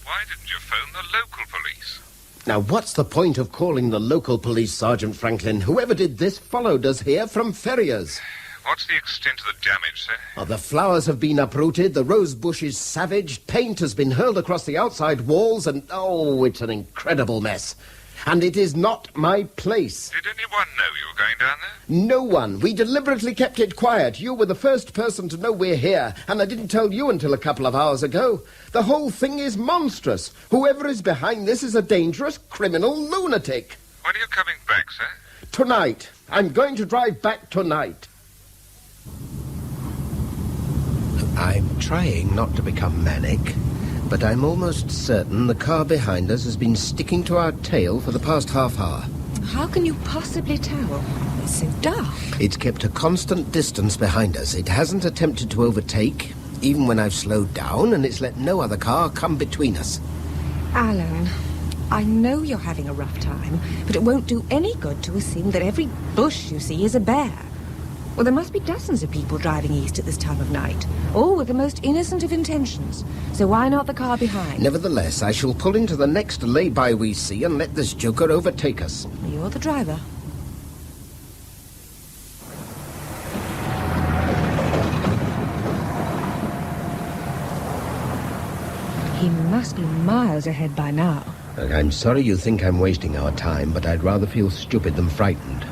Why didn't you phone the local police?
Now, what's the point of calling the local police, Sergeant Franklin? Whoever did this followed us here from Ferriers.
What's the extent of the damage, sir?
Oh, the flowers have been uprooted, the rose bush is savaged, paint has been hurled across the outside walls, and, oh, it's an incredible mess. And it is not my place.
Did anyone know you were going down there?
No one. We deliberately kept it quiet. You were the first person to know we're here, and I didn't tell you until a couple of hours ago. The whole thing is monstrous. Whoever is behind this is a dangerous criminal lunatic.
When are you coming back, sir?
Tonight. I'm going to drive back tonight. I'm trying not to become manic, but I'm almost certain the car behind us has been sticking to our tail for the past half hour.
How can you possibly tell? It's so dark.
It's kept a constant distance behind us. It hasn't attempted to overtake, even when I've slowed down, and it's let no other car come between us.
Alan, I know you're having a rough time, but it won't do any good to assume that every bush you see is a bear. Well, there must be dozens of people driving east at this time of night, all with the most innocent of intentions. So why not the car behind?
Nevertheless, I shall pull into the next lay-by we see and let this joker overtake us.
You're the driver. He must be miles ahead by now.
Look, I'm sorry you think I'm wasting our time, but I'd rather feel stupid than frightened.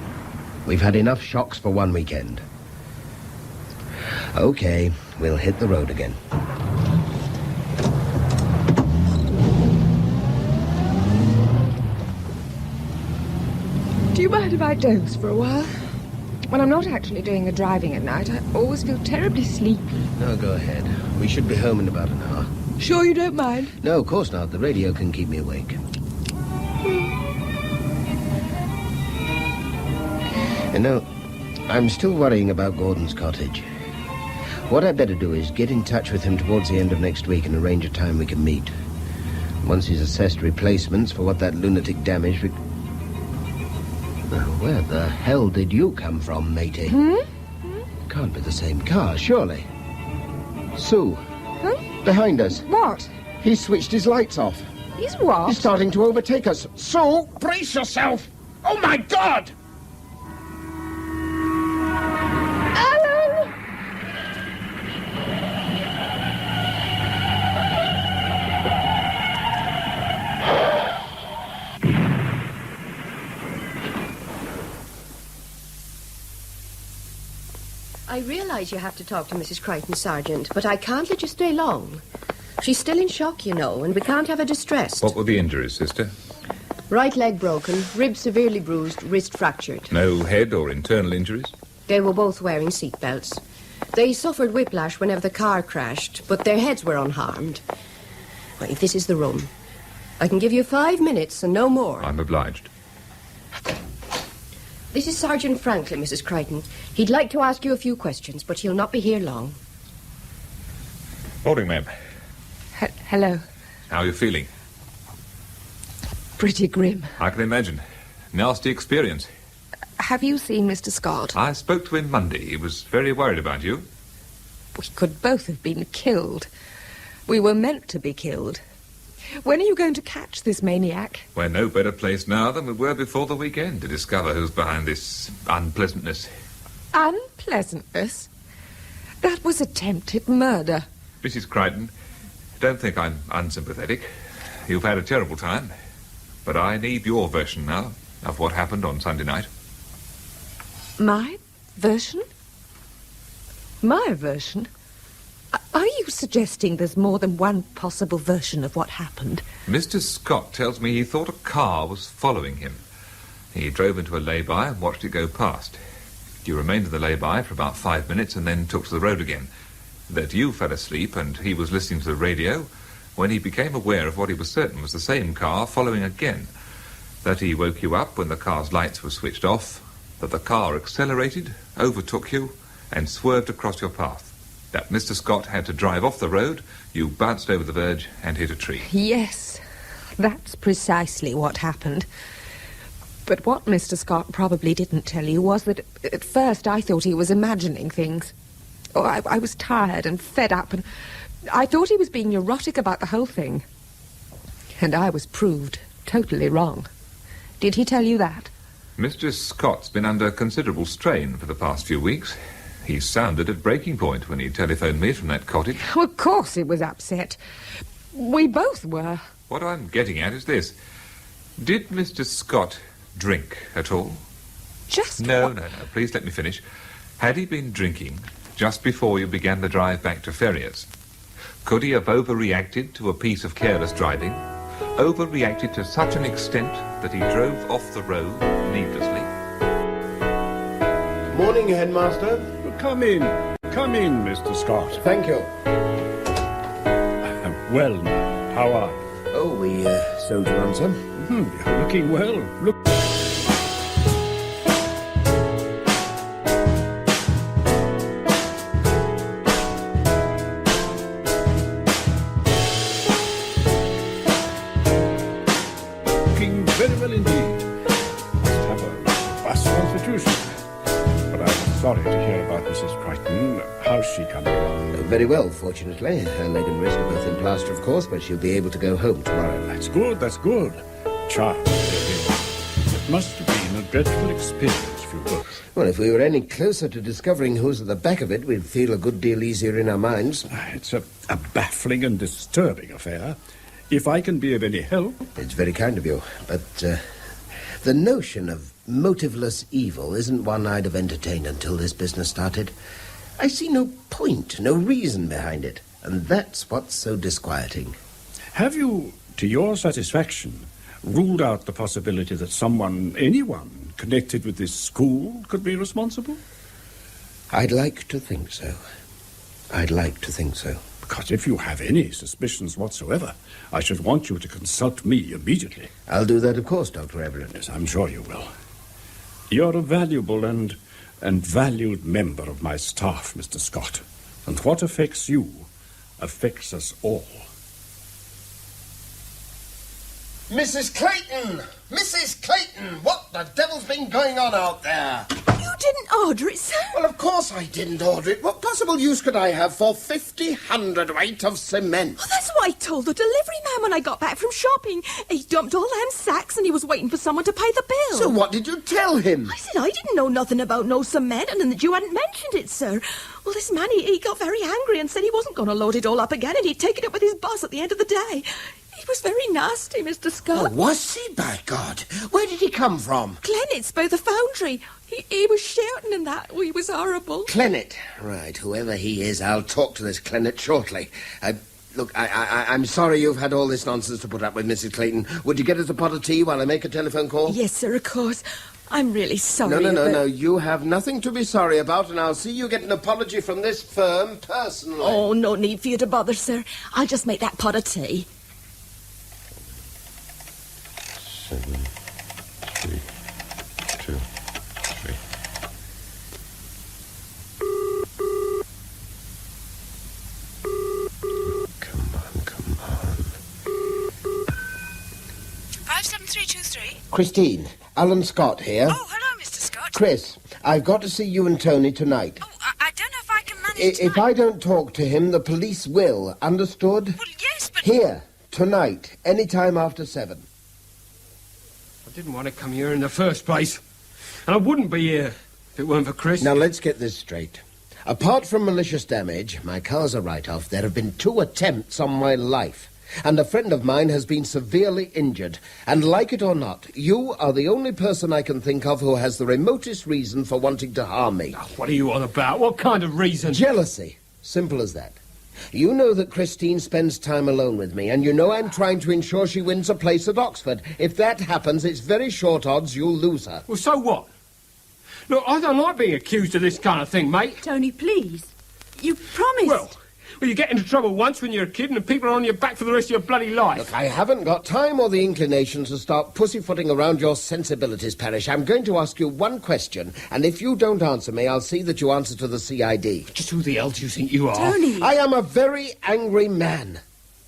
We've had enough shocks for one weekend. Okay, we'll hit the road again.
Do you mind if I doze for a while? When I'm not actually doing the driving at night, I always feel terribly sleepy.
No, go ahead. We should be home in about an hour.
Sure you don't mind?
No, of course not. The radio can keep me awake. You know, I'm still worrying about Gordon's cottage. What I'd better do is get in touch with him towards the end of next week and arrange a time we can meet. Once he's assessed replacements for what that lunatic damaged... Well, where the hell did you come from, matey? Can't be the same car, surely. Sue.
Huh?
Behind us.
What?
He switched his lights off.
He's what?
He's starting to overtake us. Sue, brace yourself! Oh, my God!
I realise you have to talk to Mrs. Crichton, Sergeant, but I can't let you stay long. She's still in shock, you know, and we can't have her distressed.
What were the injuries, sister?
Right leg broken, rib severely bruised, wrist fractured.
No head or internal injuries?
They were both wearing seatbelts. They suffered whiplash whenever the car crashed, but their heads were unharmed. Well, if this is the room, I can give you 5 minutes and no more.
I'm obliged.
This is Sergeant Franklin, Mrs. Crichton. He'd like to ask you a few questions, but he'll not be here long.
Morning, ma'am.
Hello.
How are you feeling?
Pretty grim.
I can imagine. Nasty experience.
Have you seen Mr. Scott?
I spoke to him Monday. He was very worried about you.
We could both have been killed. We were meant to be killed. When are you going to catch this maniac?
We're no better placed now than we were before the weekend to discover who's behind this unpleasantness.
Unpleasantness? That was attempted murder.
Mrs. Crichton, don't think I'm unsympathetic. You've had a terrible time. But I need your version now of what happened on Sunday night.
My version? My version? Are you suggesting there's more than one possible version of what happened?
Mr. Scott tells me he thought a car was following him. He drove into a lay-by and watched it go past. You remained in the lay-by for about 5 minutes and then took to the road again. That you fell asleep and he was listening to the radio when he became aware of what he was certain was the same car following again. That he woke you up when the car's lights were switched off. That the car accelerated, overtook you, and swerved across your path. That Mr. Scott had to drive off the road, you bounced over the verge and hit a tree.
Yes, that's precisely what happened. But what Mr. Scott probably didn't tell you was that at first I thought he was imagining things. Oh, I was tired and fed up, and I thought he was being neurotic about the whole thing. And I was proved totally wrong. Did he tell you that?
Mr. Scott's been under considerable strain for the past few weeks. He sounded at breaking point when he telephoned me from that cottage.
Well, of course he was upset. We both were.
What I'm getting at is this. Did Mr. Scott drink at all?
Just
No. Please let me finish. Had he been drinking just before you began the drive back to Ferriers? Could he have overreacted to a piece of careless driving? Overreacted to such an extent that he drove off the road needlessly?
Morning, Headmaster.
Come in, Mr. Scott.
Thank you.
Well, now, how are you?
Oh, we soldier on, sir.
You're looking well. Look. Looking very well indeed. Must have a vast constitution. But I'm sorry to hear about Mrs. Crichton. How's she coming along?
Very well, fortunately. Her leg and wrist are both in plaster, of course, but she'll be able to go home tomorrow.
That's good. Charles, it must have been a dreadful experience for you both.
Well, if we were any closer to discovering who's at the back of it, we'd feel a good deal easier in our minds.
It's a baffling and disturbing affair. If I can be of any help...
It's very kind of you, but the notion of motiveless evil isn't one I'd have entertained until this business started. I see no point, no reason behind it, and that's what's so disquieting.
Have you, to your satisfaction, ruled out the possibility that anyone connected with this school could be responsible?
I'd like to think so.
Because if you have any suspicions whatsoever, I should want you to consult me immediately.
I'll do that, of course, Dr. Everett.
Yes, I'm sure you will. You're a valuable and valued member of my staff, Mr. Scott. And what affects you affects us all.
Mrs. Clayton! Mrs. Clayton! What the devil's been going on out there?
You didn't order it, sir?
Well, of course I didn't order it. What possible use could I have for 50 hundredweight of cement?
Well, that's what I told the delivery man when I got back from shopping. He dumped all them sacks and he was waiting for someone to pay the bill.
So what did you tell him?
I said I didn't know nothing about no cement and that you hadn't mentioned it, sir. Well, this man, he got very angry and said he wasn't going to load it all up again and he'd take it up with his boss at the end of the day.
He was very nasty, Mr. Scott.
Oh, was he, by God? Where did he come from?
Clennet's by the foundry. He was shouting and that. He was horrible.
Clennet. Right, whoever he is, I'll talk to this Clennet shortly. Look, I'm sorry you've had all this nonsense to put up with, Mrs. Clayton. Would you get us a pot of tea while I make a telephone call?
Yes, sir, of course. I'm really sorry.
No. You have nothing to be sorry about, and I'll see you get an apology from this firm personally.
Oh, no need for you to bother, sir. I'll just make that pot of tea.
7, 3, 2, 3. Come on.
57323.
Christine, Alan Scott here.
Oh, hello, Mr. Scott.
Chris, I've got to see you and Tony tonight.
Oh, I don't know if I can manage tonight.
If I don't talk to him, the police will. Understood?
Well, yes, but...
Here, tonight, any time after 7.
I didn't want to come here in the first place. And I wouldn't be here if it weren't for Chris.
Now, let's get this straight. Apart from malicious damage, my car's a write-off. There have been 2 attempts on my life. And a friend of mine has been severely injured. And like it or not, you are the only person I can think of who has the remotest reason for wanting to harm me.
Oh, what are you on about? What kind of reason?
Jealousy. Simple as that. You know that Christine spends time alone with me, and you know I'm trying to ensure she wins a place at Oxford. If that happens, it's very short odds you'll lose her.
Well, so what? Look, I don't like being accused of this kind of thing, mate.
Tony, please. You promised.
Well, you get into trouble once when you're a kid and people are on your back for the rest of your bloody life.
Look, I haven't got time or the inclination to start pussyfooting around your sensibilities, Parrish. I'm going to ask you one question, and if you don't answer me, I'll see that you answer to the CID.
Just who the hell do you think you are?
Tony!
I am a very angry man.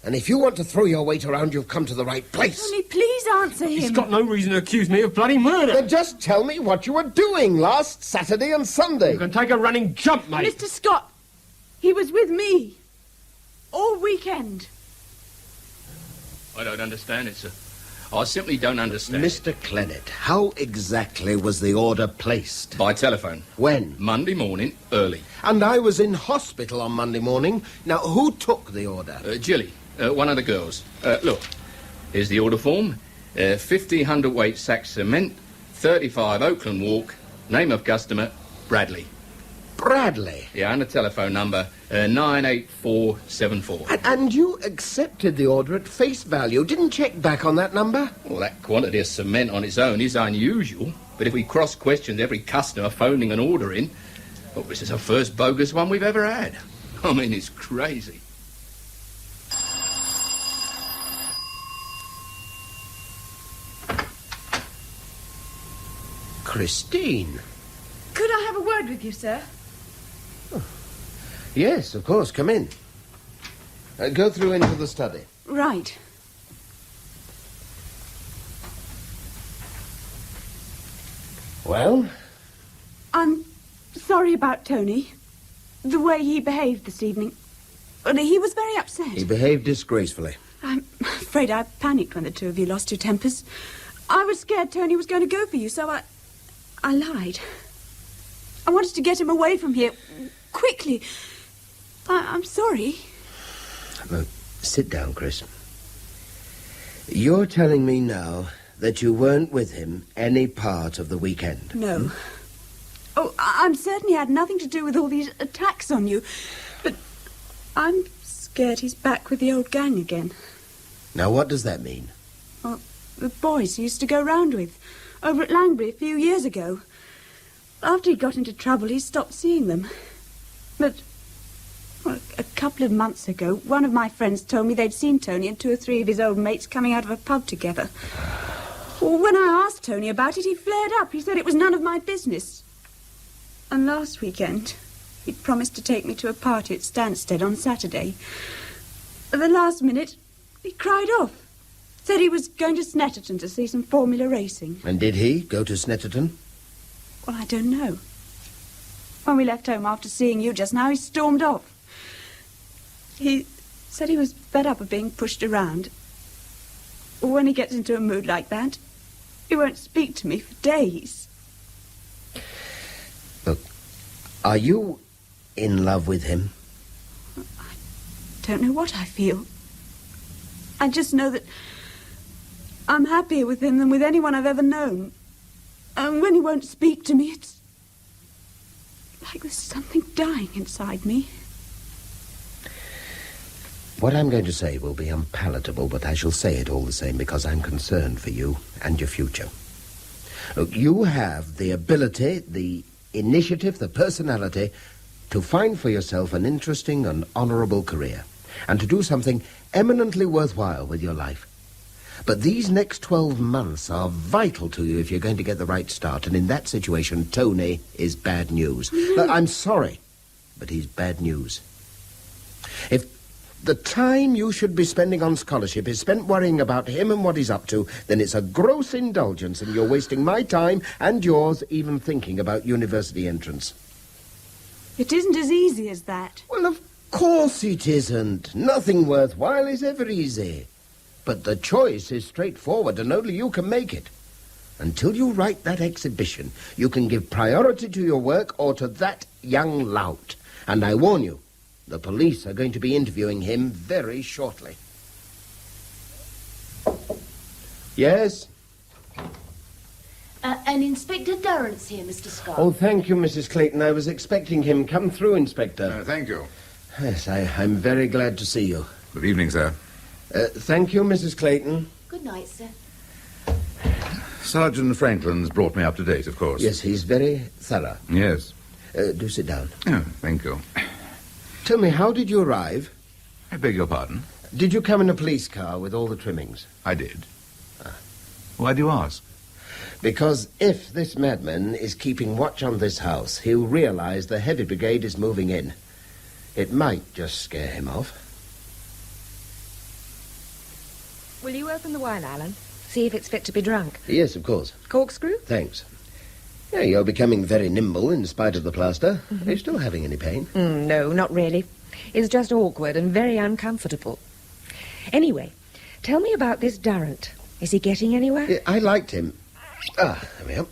And if you want to throw your weight around, you've come to the right place.
Tony, please answer him.
He's got no reason to accuse me of bloody murder.
Then just tell me what you were doing last Saturday and Sunday.
You can take a running jump, mate.
Mr. Scott, he was with me. All weekend.
I don't understand it, sir. I simply don't understand.
Mr. Clennet, how exactly was the order placed?
By telephone.
When?
Monday morning, early.
And I was in hospital on Monday morning. Now, who took the order?
Jilly, one of the girls. Look, here's the order form. 50 hundredweight sack cement, 35 Oakland Walk, name of customer, Bradley.
Bradley?
Yeah, and a telephone number, 98474.
And you accepted the order at face value, didn't check back on that number?
Well, that quantity of cement on its own is unusual, but if we cross-questioned every customer phoning an order in, well, this is the first bogus one we've ever had. I mean, it's crazy.
Christine.
Could I have a word with you, sir?
Yes, of course. Come in. Go through into the study.
Right.
Well?
I'm sorry about Tony. The way he behaved this evening. He was very upset.
He behaved disgracefully.
I'm afraid I panicked when the two of you lost your tempers. I was scared Tony was going to go for you, so I lied. I wanted to get him away from here quickly. I'm sorry.
Look, sit down, Chris. You're telling me now that you weren't with him any part of the weekend?
No. Oh, I'm certain he had nothing to do with all these attacks on you. But I'm scared he's back with the old gang again.
Now, what does that mean?
Well, the boys he used to go round with over at Langbury a few years ago. After he got into trouble, he stopped seeing them. But well, a couple of months ago, one of my friends told me they'd seen Tony and 2 or 3 of his old mates coming out of a pub together. Well, when I asked Tony about it, he flared up. He said it was none of my business. And last weekend, he'd promised to take me to a party at Stansted on Saturday. At the last minute, he cried off. Said he was going to Snetterton to see some formula racing.
And did he go to Snetterton?
Well, I don't know. When we left home after seeing you just now, he stormed off. He said he was fed up of being pushed around. When he gets into a mood like that, he won't speak to me for days.
Look, are you in love with him?
I don't know what I feel. I just know that I'm happier with him than with anyone I've ever known. And when he won't speak to me, it's like there's something dying inside me.
What I'm going to say will be unpalatable, but I shall say it all the same because I'm concerned for you and your future. Look, you have the ability, the initiative, the personality to find for yourself an interesting and honourable career and to do something eminently worthwhile with your life. But these next 12 months are vital to you if you're going to get the right start, and in that situation, Tony is bad news. Look, I'm sorry, but he's bad news. If the time you should be spending on scholarship is spent worrying about him and what he's up to, then it's a gross indulgence and you're wasting my time and yours even thinking about university entrance.
It isn't as easy as that.
Well, of course it isn't. Nothing worthwhile is ever easy. But the choice is straightforward and only you can make it. Until you write that exhibition, you can give priority to your work or to that young lout. And I warn you, the police are going to be interviewing him very shortly. Yes?
And Inspector Durrant's here, Mr. Scott.
Oh, thank you, Mrs. Clayton. I was expecting him. Come through, Inspector.
Thank you.
Yes, I'm very glad to see you.
Good evening, sir.
Thank you, Mrs. Clayton.
Good night, sir.
Sergeant Franklin's brought me up to date, of course.
Yes, he's very thorough.
Yes.
Do sit down.
Oh, thank you.
Tell me, how did you arrive?
I beg your pardon?
Did you come in a police car with all the trimmings?
I did. Why do you ask?
Because if this madman is keeping watch on this house, he'll realize the heavy brigade is moving in. It might just scare him off.
Will you open the wine, Alan? See if it's fit to be drunk.
Yes, of course.
Corkscrew?
Thanks. Yeah, you're becoming very nimble in spite of the plaster. Are you still having any pain?
No, not really. It's just awkward and very uncomfortable. Anyway, tell me about this Durrant. Is he getting anywhere?
I liked him. There we are.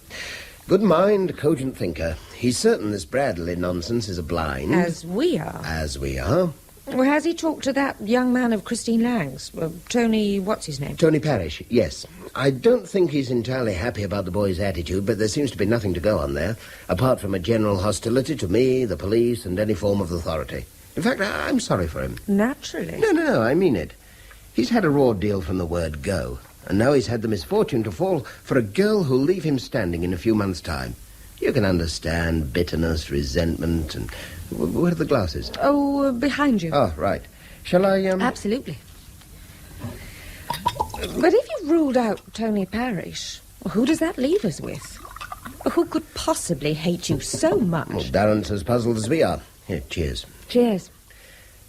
Good mind, cogent thinker. He's certain this Bradley nonsense is a blind.
As we are.
As we are.
Well, has he talked to that young man of Christine Lang's? Tony, what's his name?
Tony Parrish, yes. I don't think he's entirely happy about the boy's attitude, but there seems to be nothing to go on there, apart from a general hostility to me, the police, and any form of authority. In fact, I'm sorry for him.
Naturally.
No, I mean it. He's had a raw deal from the word go, and now he's had the misfortune to fall for a girl who'll leave him standing in a few months' time. You can understand bitterness, resentment, and... Where are the glasses?
Oh, behind you.
Oh, right. Shall I,
Absolutely. But if you've ruled out Tony Parrish, who does that leave us with? Who could possibly hate you so much?
Well, Durrant's as puzzled as we are. Here, cheers.
Cheers.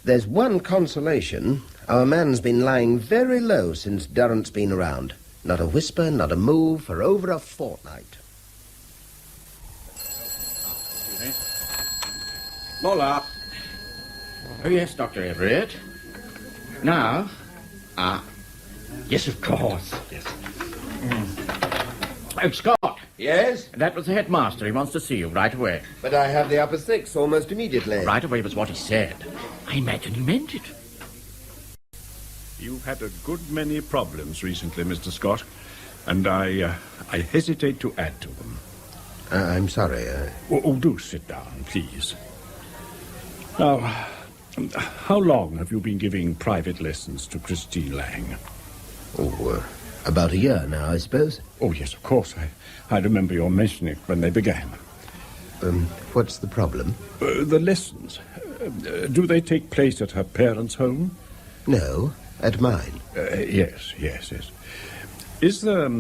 There's one consolation. Our man's been lying very low since Durrant's been around. Not a whisper, not a move for over a fortnight.
Lawler. Oh, yes, Dr. Everett. Now? Yes, of course. Yes. Oh, Scott.
Yes?
That was the headmaster. He wants to see you right away.
But I have the upper six almost immediately.
Right away was what he said. I imagine he meant it.
You've had a good many problems recently, Mr. Scott, and I hesitate to add to them.
I'm sorry.
Do sit down, please. Now, how long have you been giving private lessons to Christine Lang?
About a year now, I suppose.
Oh, yes, of course. I remember your mentioning it when they began.
What's the problem?
The lessons. Do they take place at her parents' home?
No, at mine.
Yes. Is there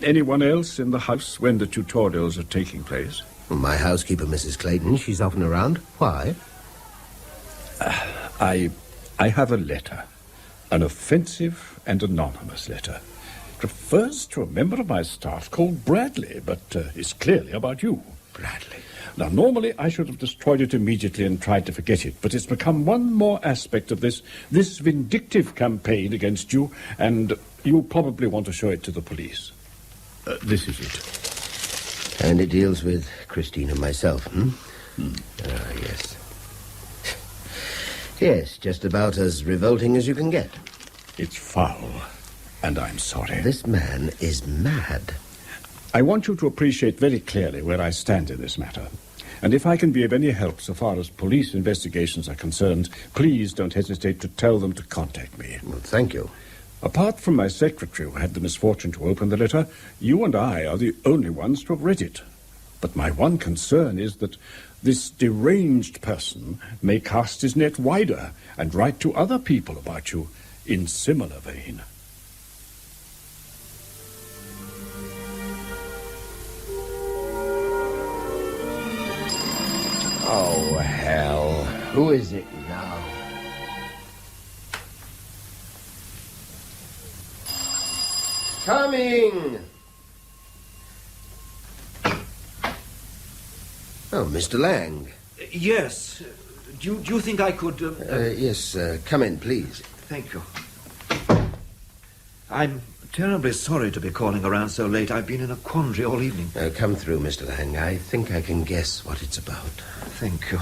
anyone else in the house when the tutorials are taking place?
Well, my housekeeper, Mrs. Clayton. She's often around. Why?
I have a letter. An offensive and anonymous letter. It refers to a member of my staff called Bradley, but it's clearly about you.
Bradley?
Now, normally I should have destroyed it immediately and tried to forget it, but it's become one more aspect of this vindictive campaign against you, and you probably want to show it to the police. This is it.
And it deals with Christine and myself, Yes. Yes, just about as revolting as you can get.
It's foul, and I'm sorry.
This man is mad.
I want you to appreciate very clearly where I stand in this matter. And if I can be of any help so far as police investigations are concerned, please don't hesitate to tell them to contact me.
Well, thank you.
Apart from my secretary, who had the misfortune to open the letter, you and I are the only ones to have read it. But my one concern is that this deranged person may cast his net wider and write to other people about you in similar vein.
Oh, hell. Who is it now? Coming! Oh, Mr. Lang.
Yes. Do you think I could...
Yes, come in, please.
Thank you. I'm terribly sorry to be calling around so late. I've been in a quandary all evening.
Come through, Mr. Lang. I think I can guess what it's about.
Thank you.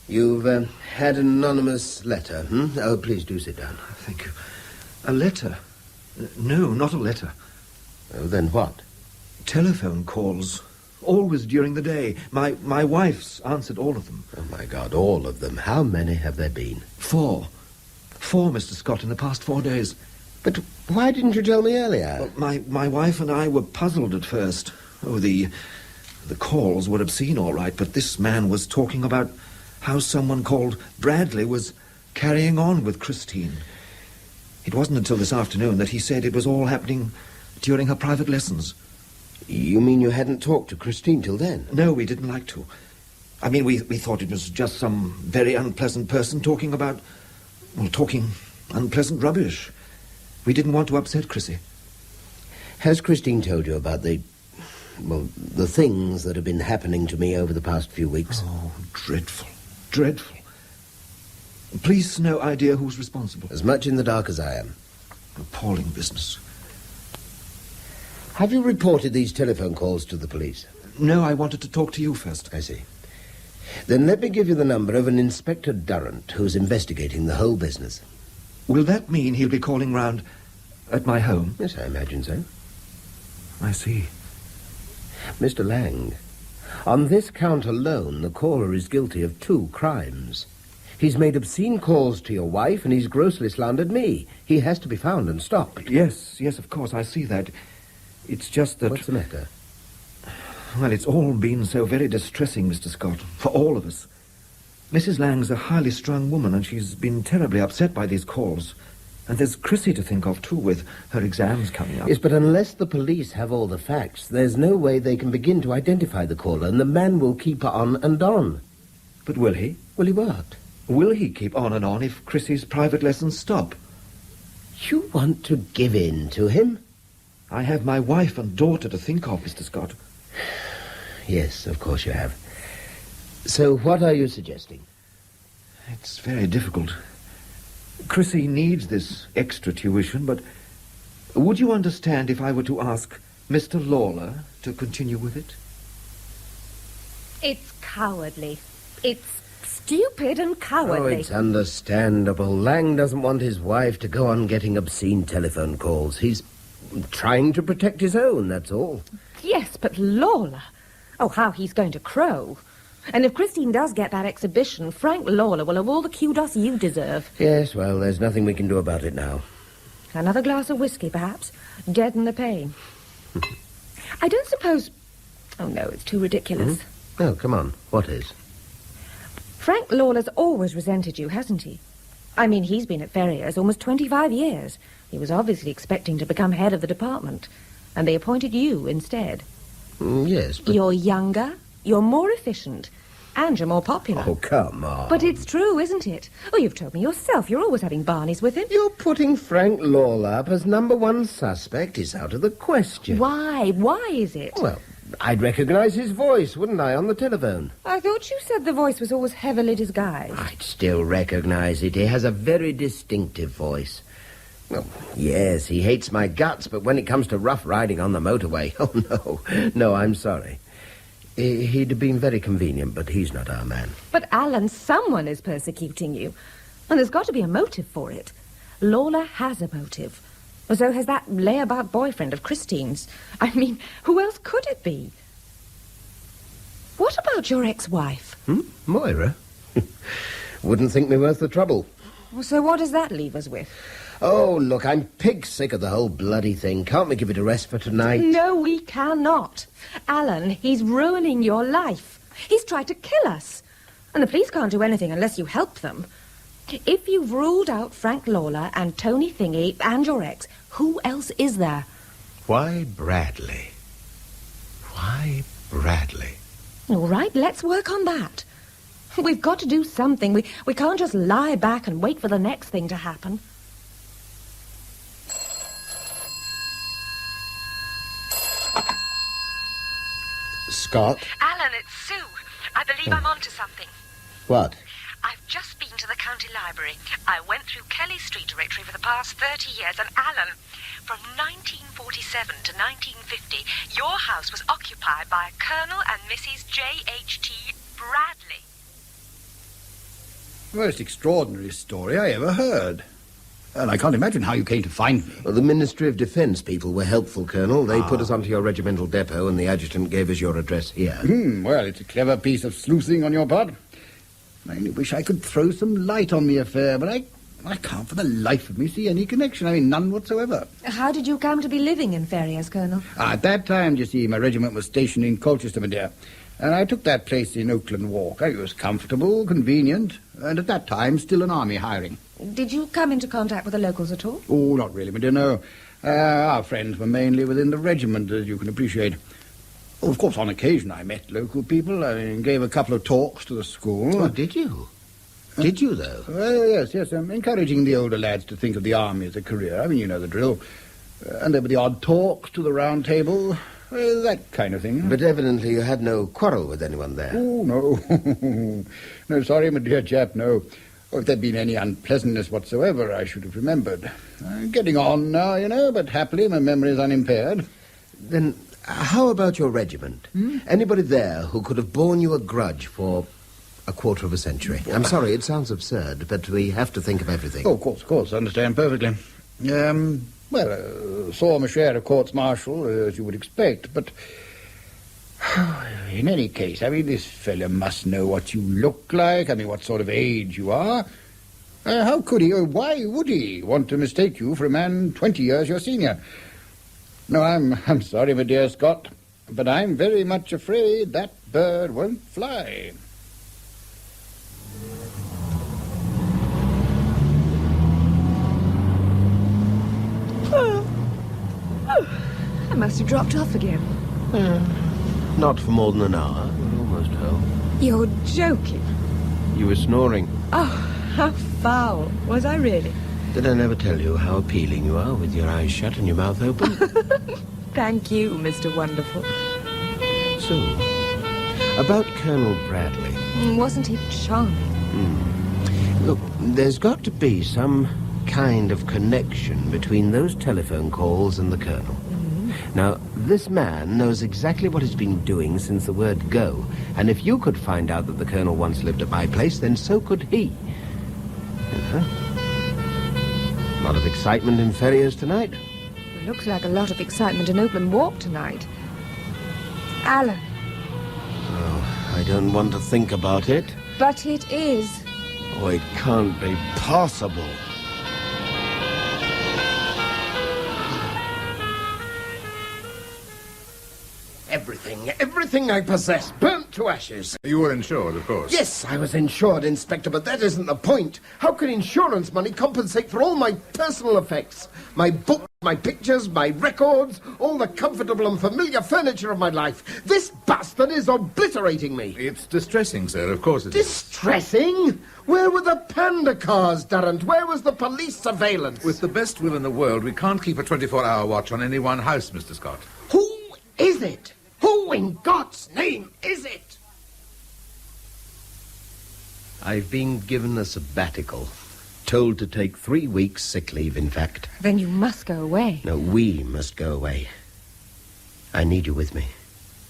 You've had an anonymous letter, Oh, please do sit down.
Thank you. A letter? No, not a letter.
Oh, then what?
Telephone calls. Always during the day. My wife's answered all of them.
Oh, my God, all of them. How many have there been?
4. 4, Mr. Scott, in the past 4 days.
But why didn't you tell me earlier?
Well, my wife and I were puzzled at first. Oh, the calls were obscene, all right, but this man was talking about how someone called Bradley was carrying on with Christine. It wasn't until this afternoon that he said it was all happening during her private lessons.
You mean you hadn't talked to Christine till then?
No, we didn't like to. I mean, we thought it was just some very unpleasant person talking unpleasant rubbish. We didn't want to upset Chrissy.
Has Christine told you about the things that have been happening to me over the past few weeks?
Oh, dreadful. Dreadful. Police no idea who's responsible?
As much in the dark as I am.
Appalling business.
Have you reported these telephone calls to the police?
No, I wanted to talk to you first.
I see. Then let me give you the number of an Inspector Durrant who's investigating the whole business.
Will that mean he'll be calling round at my home?
Yes, I imagine so.
I see.
Mr. Lang, on this count alone, the caller is guilty of 2 crimes. He's made obscene calls to your wife, and he's grossly slandered me. He has to be found and stopped.
Yes, of course, I see that. It's just that...
What's the matter?
Well, it's all been so very distressing, Mr. Scott, for all of us. Mrs. Lang's a highly strung woman, and she's been terribly upset by these calls. And there's Chrissy to think of, too, with her exams coming up.
Yes, but unless the police have all the facts, there's no way they can begin to identify the caller, and the man will keep on and on.
But will he?
Will he what?
Will he keep on and on if Chrissy's private lessons stop?
You want to give in to him?
I have my wife and daughter to think of, Mr. Scott.
Yes, of course you have. So what are you suggesting?
It's very difficult. Chrissy needs this extra tuition, but would you understand if I were to ask Mr. Lawler to continue with it?
It's cowardly. It's stupid and cowardly.
Oh, it's understandable. Lang doesn't want his wife to go on getting obscene telephone calls. He's trying to protect his own, that's all.
Yes, but Lawler... Oh, how he's going to crow. And if Christine does get that exhibition, Frank Lawler will have all the kudos you deserve.
Yes, well, there's nothing we can do about it now.
Another glass of whiskey, perhaps? Deaden the pain. I don't suppose... Oh, no, it's too ridiculous.
Oh, come on. What is?
Frank Lawler's always resented you, hasn't he? I mean, he's been at Ferrier's almost 25 years. He was obviously expecting to become head of the department. And they appointed you instead.
Yes, but...
You're younger, you're more efficient, and you're more popular.
Oh, come on.
But it's true, isn't it? Oh, you've told me yourself. You're always having Barneys with him.
You're putting Frank Lawler up as #1 suspect. It's out of the question.
Why? Why is it?
Well, I'd recognize his voice, wouldn't I, on the telephone?
I thought you said the voice was always heavily disguised.
I'd still recognize it. He has a very distinctive voice. Well, yes, he hates my guts, but when it comes to rough riding on the motorway, oh, no, I'm sorry. He'd have been very convenient, but he's not our man.
But, Alan, someone is persecuting you. And there's got to be a motive for it. Lawler has a motive. So has that layabout boyfriend of Christine's. I mean, who else could it be? What about your ex-wife?
Moira? Wouldn't think me worth the trouble.
So what does that leave us with?
Oh, look, I'm pig sick of the whole bloody thing. Can't we give it a rest for tonight?
No, we cannot. Alan, he's ruining your life. He's tried to kill us. And the police can't do anything unless you help them. If you've ruled out Frank Lawler and Tony Thingy and your ex, who else is there?
Why Bradley? Why Bradley?
All right, let's work on that. We've got to do something. We can't just lie back and wait for the next thing to happen.
Scott?
Alan, it's Sue. I believe I'm onto something.
What?
I've just been to the county library. I went through Kelly Street directory for the past 30 years, and Alan, from 1947 to 1950, your house was occupied by Colonel and Mrs. J.H.T. Bradley.
Most extraordinary story I ever heard. And I can't imagine how you came to find me.
Well, the Ministry of Defence people were helpful, Colonel. They put us onto your regimental depot, and the adjutant gave us your address here.
Well, it's a clever piece of sleuthing on your part. I only wish I could throw some light on the affair, but I can't for the life of me see any connection. I mean, none whatsoever.
How did you come to be living in Ferriers, Colonel?
At that time, you see, my regiment was stationed in Colchester, my dear. And I took that place in Oakland Walk. It was comfortable, convenient, and at that time still an army hiring.
Did you come into contact with the locals at all?
Oh, not really, my dear, no. Our friends were mainly within the regiment, as you can appreciate. Oh, of course, on occasion I met local people. I gave a couple of talks to the school.
Oh, did you? Did you, though?
Yes, encouraging the older lads to think of the army as a career. I mean, you know the drill. And there were the odd talks to the round table, that kind of thing.
But evidently you had no quarrel with anyone there.
Oh, no. No, sorry, my dear chap, no. Oh, if there'd been any unpleasantness whatsoever, I should have remembered. Getting on now, you know, but happily my memory is unimpaired.
Then how about your regiment? Anybody there who could have borne you a grudge for a quarter of a century? I'm sorry, it sounds absurd, but we have to think of everything.
Oh, of course, understand perfectly. Saw my share of courts-martial, as you would expect, but in any case, I mean, this fellow must know what you look like, I mean, what sort of age you are. How could he, or why would he, want to mistake you for a man 20 years your senior? No, I'm sorry, my dear Scott, but I'm very much afraid that bird won't fly.
I must have dropped off again.
Not for more than an hour. We're almost home.
You're joking.
You were snoring.
Oh, how foul. Was I really?
Did I never tell you how appealing you are with your eyes shut and your mouth open?
Thank you, Mr. Wonderful.
So, about Colonel Bradley.
Wasn't he charming?
Look, there's got to be some kind of connection between those telephone calls and the Colonel. Now, this man knows exactly what he's been doing since the word go, and if you could find out that the Colonel once lived at my place, then so could he. A lot of excitement in Ferriers tonight.
It looks like a lot of excitement in Oakland Walk tonight. Alan.
Oh, I don't want to think about it.
But it is.
Oh, it can't be possible. Everything I possess, burnt to ashes.
You were insured, of course.
Yes, I was insured, Inspector, but that isn't the point. How can insurance money compensate for all my personal effects? My books, my pictures, my records, all the comfortable and familiar furniture of my life. This bastard is obliterating me.
It's distressing, sir, of course it is.
Distressing? Where were the panda cars, Durrant? Where was the police surveillance?
With the best will in the world, we can't keep a 24-hour watch on any one house, Mr. Scott.
Who is it? Who in God's name is it? I've been given a sabbatical. Told to take 3 weeks sick leave, in fact.
Then you must go away.
No, we must go away. I need you with me.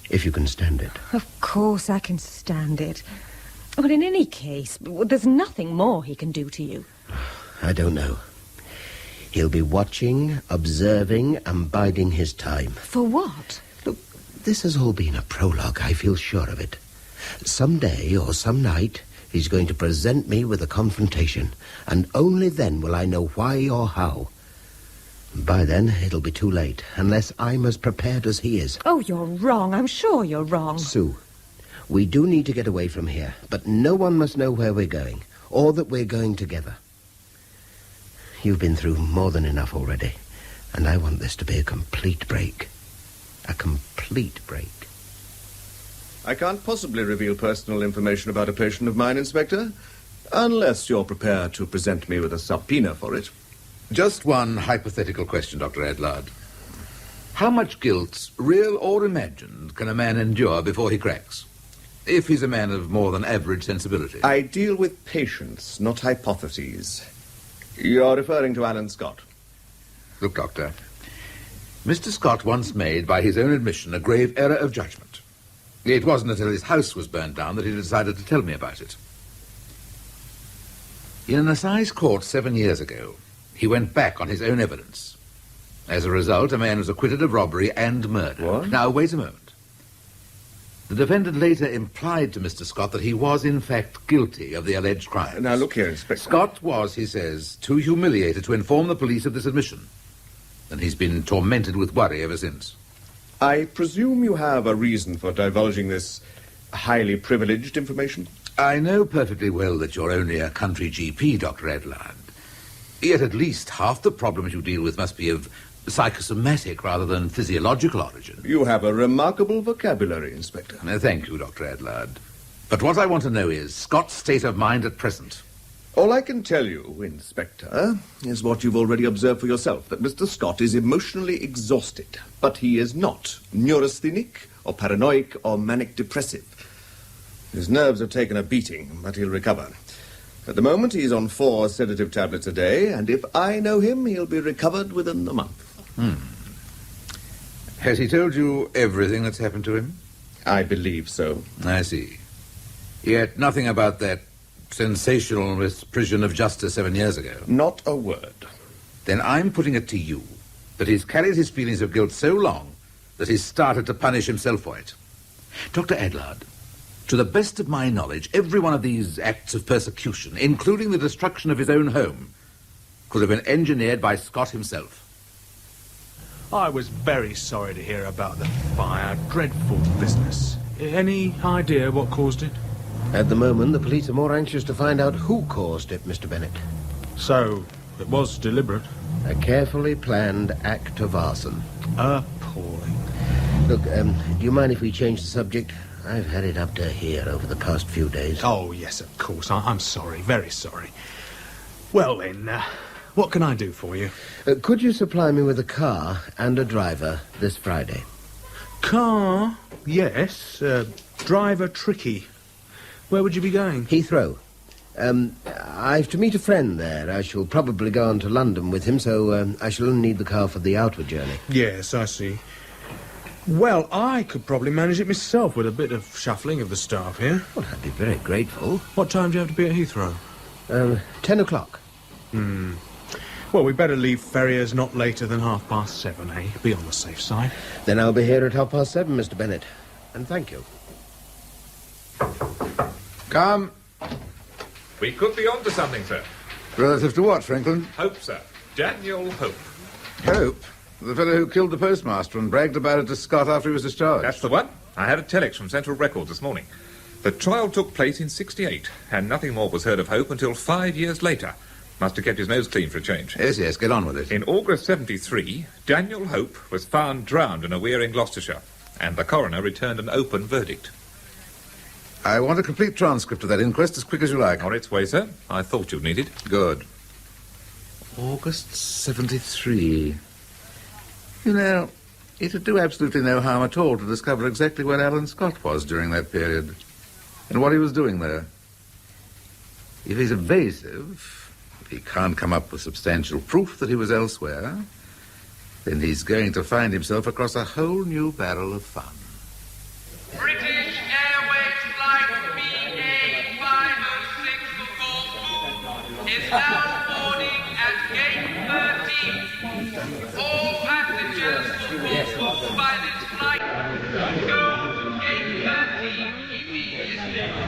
If you can stand it.
Of course I can stand it. But in any case, there's nothing more he can do to you.
I don't know. He'll be watching, observing, and biding his time.
For what?
Look, this has all been a prologue, I feel sure of it. Some day or some night, he's going to present me with a confrontation, and only then will I know why or how. By then, it'll be too late, unless I'm as prepared as he is.
Oh, you're wrong. I'm sure you're wrong.
Sue, we do need to get away from here, but no one must know where we're going, or that we're going together. You've been through more than enough already, and I want this to be a complete break. A complete break.
I can't possibly reveal personal information about a patient of mine, Inspector, unless you're prepared to present me with a subpoena for it.
Just one hypothetical question, Dr. Adlard. How much guilt, real or imagined, can a man endure before he cracks? If he's a man of more than average sensibility.
I deal with patients, not hypotheses. You're referring to Alan Scott.
Look, Doctor, Mr. Scott once made, by his own admission, a grave error of judgment. It wasn't until his house was burned down that he decided to tell me about it. In an assize court 7 years ago, he went back on his own evidence. As a result, a man was acquitted of robbery and murder.
What?
Now, wait a moment. The defendant later implied to Mr. Scott that he was, in fact, guilty of the alleged crimes.
Now, look here, Inspector.
Scott was, he says, too humiliated to inform the police of this admission. And he's been tormented with worry ever since.
I presume you have a reason for divulging this highly privileged information?
I know perfectly well that you're only a country GP, Dr. Adlard. Yet at least half the problems you deal with must be of psychosomatic rather than physiological origin.
You have a remarkable vocabulary, Inspector.
Thank you, Dr. Adlard. But what I want to know is Scott's state of mind at present.
All I can tell you, Inspector, is what you've already observed for yourself, that Mr. Scott is emotionally exhausted, but he is not neurasthenic or paranoid or manic-depressive. His nerves have taken a beating, but he'll recover. At the moment, he's on 4 sedative tablets a day, and if I know him, he'll be recovered within a month.
Has he told you everything that's happened to him?
I believe so.
I see. Yet nothing about that sensational misprision of justice 7 years ago?
Not a word.
Then I'm putting it to you that he's carried his feelings of guilt so long that he's started to punish himself for it. Dr. Adlard, to the best of my knowledge, every one of these acts of persecution, including the destruction of his own home, could have been engineered by Scott himself.
I was very sorry to hear about the fire. Dreadful business. Any idea what caused it?
At the moment, the police are more anxious to find out who caused it, Mr. Bennett.
So, it was deliberate?
A carefully planned act of arson.
Appalling.
Look, do you mind if we change the subject? I've had it up to here over the past few days.
Oh, yes, of course. I'm sorry, very sorry. Well, then, what can I do for you?
Could you supply me with a car and a driver this Friday?
Car? Yes. Driver tricky. Where would you be going?
Heathrow. I've to meet a friend there. I shall probably go on to London with him, so I shall only need the car for the outward journey.
Yes, I see. Well, I could probably manage it myself with a bit of shuffling of the staff here.
Well, I'd be very grateful.
What time do you have to be at Heathrow?
10 o'clock.
Well, we'd better leave Ferrier's not later than 7:30, eh? Be on the safe side.
Then I'll be here at 7:30, Mr. Bennett. And thank you.
Come.
We could be on to something, sir.
Relative to what, Franklin?
Hope, sir. Daniel Hope.
Hope? The fellow who killed the postmaster and bragged about it to Scott after he was discharged.
That's the one. I had a telex from Central Records this morning. The trial took place in 1968, and nothing more was heard of Hope until 5 years later. Must have kept his nose clean for a change.
Yes, get on with it.
In August 1973, Daniel Hope was found drowned in a weir in Gloucestershire, and the coroner returned an open verdict.
I want a complete transcript of that inquest as quick as you like.
On its way, sir. I thought you'd need it.
Good. August 1973. You know, it'd do absolutely no harm at all to discover exactly where Alan Scott was during that period and what he was doing there. If he's evasive, if he can't come up with substantial proof that he was elsewhere, then he's going to find himself across a whole new barrel of fun.
All passengers who move by this flight, go to gate 13 immediately.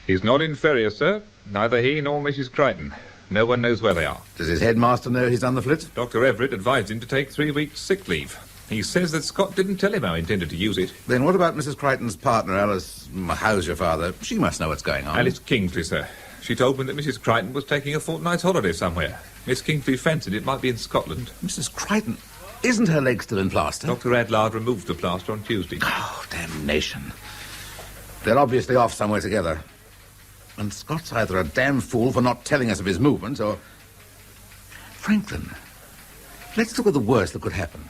He's not in Ferrier, sir. Neither he nor Mrs. Crichton. No one knows where they are.
Does his headmaster know he's done the flit?
Dr. Everett advised him to take 3 weeks' sick leave. He says that Scott didn't tell him how he intended to use it.
Then what about Mrs. Crichton's partner, Alice? How's your father? She must know what's going on.
Alice Kingsley, sir. She told me that Mrs. Crichton was taking a fortnight's holiday somewhere. Miss Kingsley fancied it might be in Scotland.
Mrs. Crichton? Isn't her leg still in plaster?
Dr. Adlard removed the plaster on Tuesday.
Oh, damnation. They're obviously off somewhere together. And Scott's either a damn fool for not telling us of his movements, or... Franklin, let's look at the worst that could happen.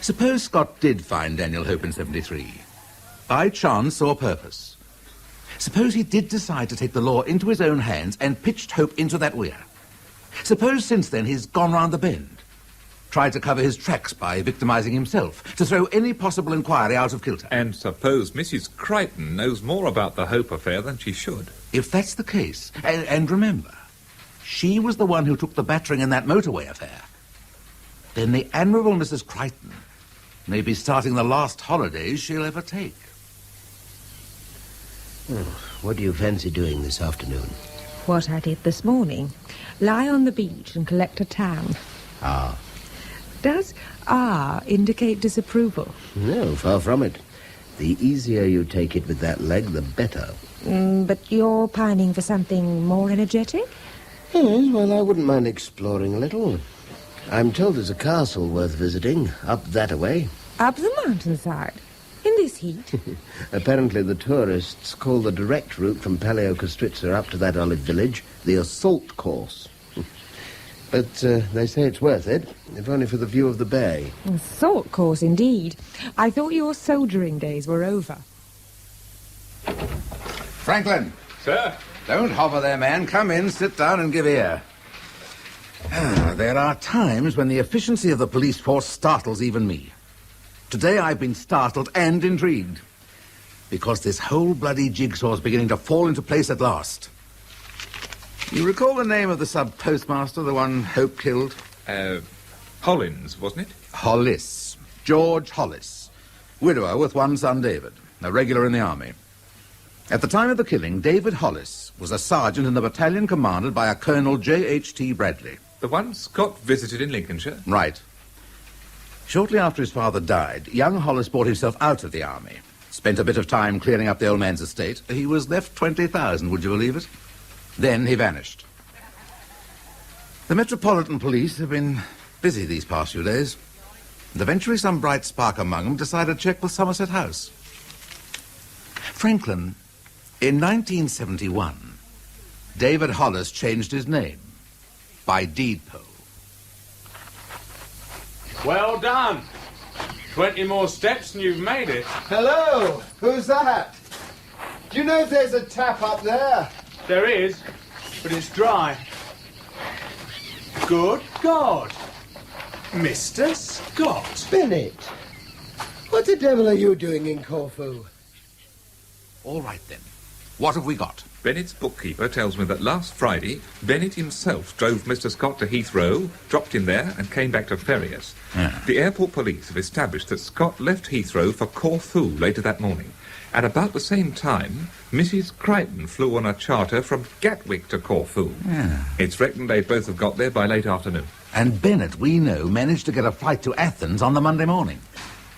Suppose Scott did find Daniel Hope in 73, by chance or purpose. Suppose he did decide to take the law into his own hands and pitched Hope into that weir. Suppose since then he's gone round the bend, tried to cover his tracks by victimizing himself, to throw any possible inquiry out of kilter.
And suppose Mrs. Crichton knows more about the Hope affair than she should.
If that's the case, and remember, she was the one who took the battering in that motorway affair, then the admirable Mrs. Crichton may be starting the last holidays she'll ever take.
What do you fancy doing this afternoon?
What I did this morning. Lie on the beach and collect a tan.
Ah.
Does indicate disapproval?
No, far from it. The easier you take it with that leg, the better.
But you're pining for something more energetic?
Yes, well, I wouldn't mind exploring a little. I'm told there's a castle worth visiting, up that-a-way.
Up the mountainside? In this heat?
Apparently the tourists call the direct route from Paleokostritsa up to that olive village the assault course. But they say it's worth it, if only for the view of the bay.
Assault course, indeed. I thought your soldiering days were over.
Franklin!
Sir?
Don't hover there, man. Come in, sit down and give ear. There are times when the efficiency of the police force startles even me. Today I've been startled and intrigued, because this whole bloody jigsaw's beginning to fall into place at last. You recall the name of the sub-postmaster, the one Hope killed?
Hollins, wasn't it?
Hollis. George Hollis. Widower with one son, David, a regular in the army. At the time of the killing, David Hollis was a sergeant in the battalion commanded by a Colonel J.H.T. Bradley.
The one Scott visited in Lincolnshire?
Right. Shortly after his father died, young Hollis bought himself out of the army. Spent a bit of time clearing up the old man's estate. He was left 20,000, would you believe it? Then he vanished. The Metropolitan Police have been busy these past few days. And eventually some bright spark among them decided to check with Somerset House. Franklin, in 1971, David Hollis changed his name by deed poll.
Well done. 20 more steps and you've made it.
Hello! Who's that? Do you know if there's a tap up there?
There is, but it's dry. Good God. Mr. Scott.
Bennett! What the devil are you doing in Corfu?
All right, then. What have we got?
Bennett's bookkeeper tells me that last Friday, Bennett himself drove Mr. Scott to Heathrow, dropped him there, and came back to Ferriers. The airport police have established that Scott left Heathrow for Corfu later that morning. At about the same time, Mrs. Crichton flew on a charter from Gatwick to Corfu. It's reckoned they both have got there by late afternoon.
And Bennett, we know, managed to get a flight to Athens on the Monday morning.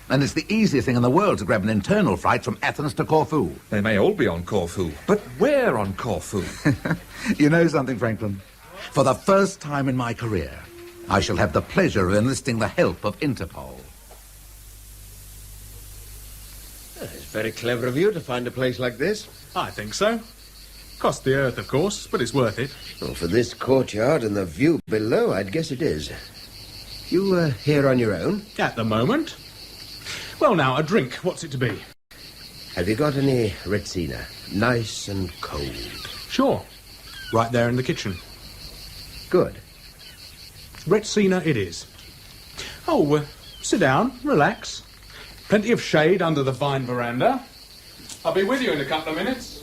And it's the easiest thing in the world to grab an internal flight from Athens to Corfu.
They may all be on Corfu, but where on Corfu?
You know something, Franklin? For the first time in my career, I shall have the pleasure of enlisting the help of Interpol.
It's very clever of you to find a place like this.
I think so. Cost the earth, of course, but it's worth it.
Well, for this courtyard and the view below, I'd guess it is. You here on your own?
At the moment. Well, now, a drink. What's it to be?
Have you got any Retsina? Nice and cold.
Sure. Right there in the kitchen.
Good.
Retsina it is. Oh, sit down, relax. Plenty of shade under the vine veranda. I'll be with you in a couple of minutes.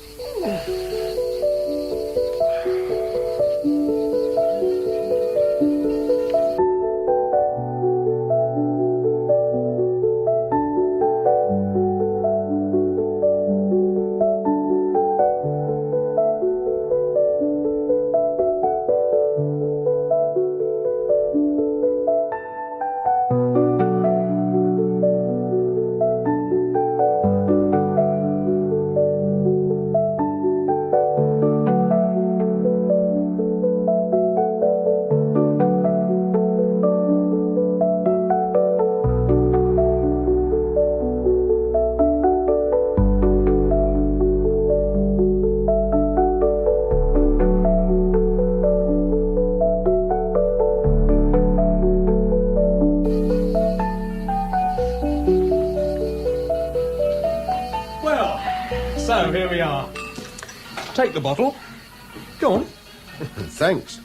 So, here we are. Take the bottle. Go on.
Thanks.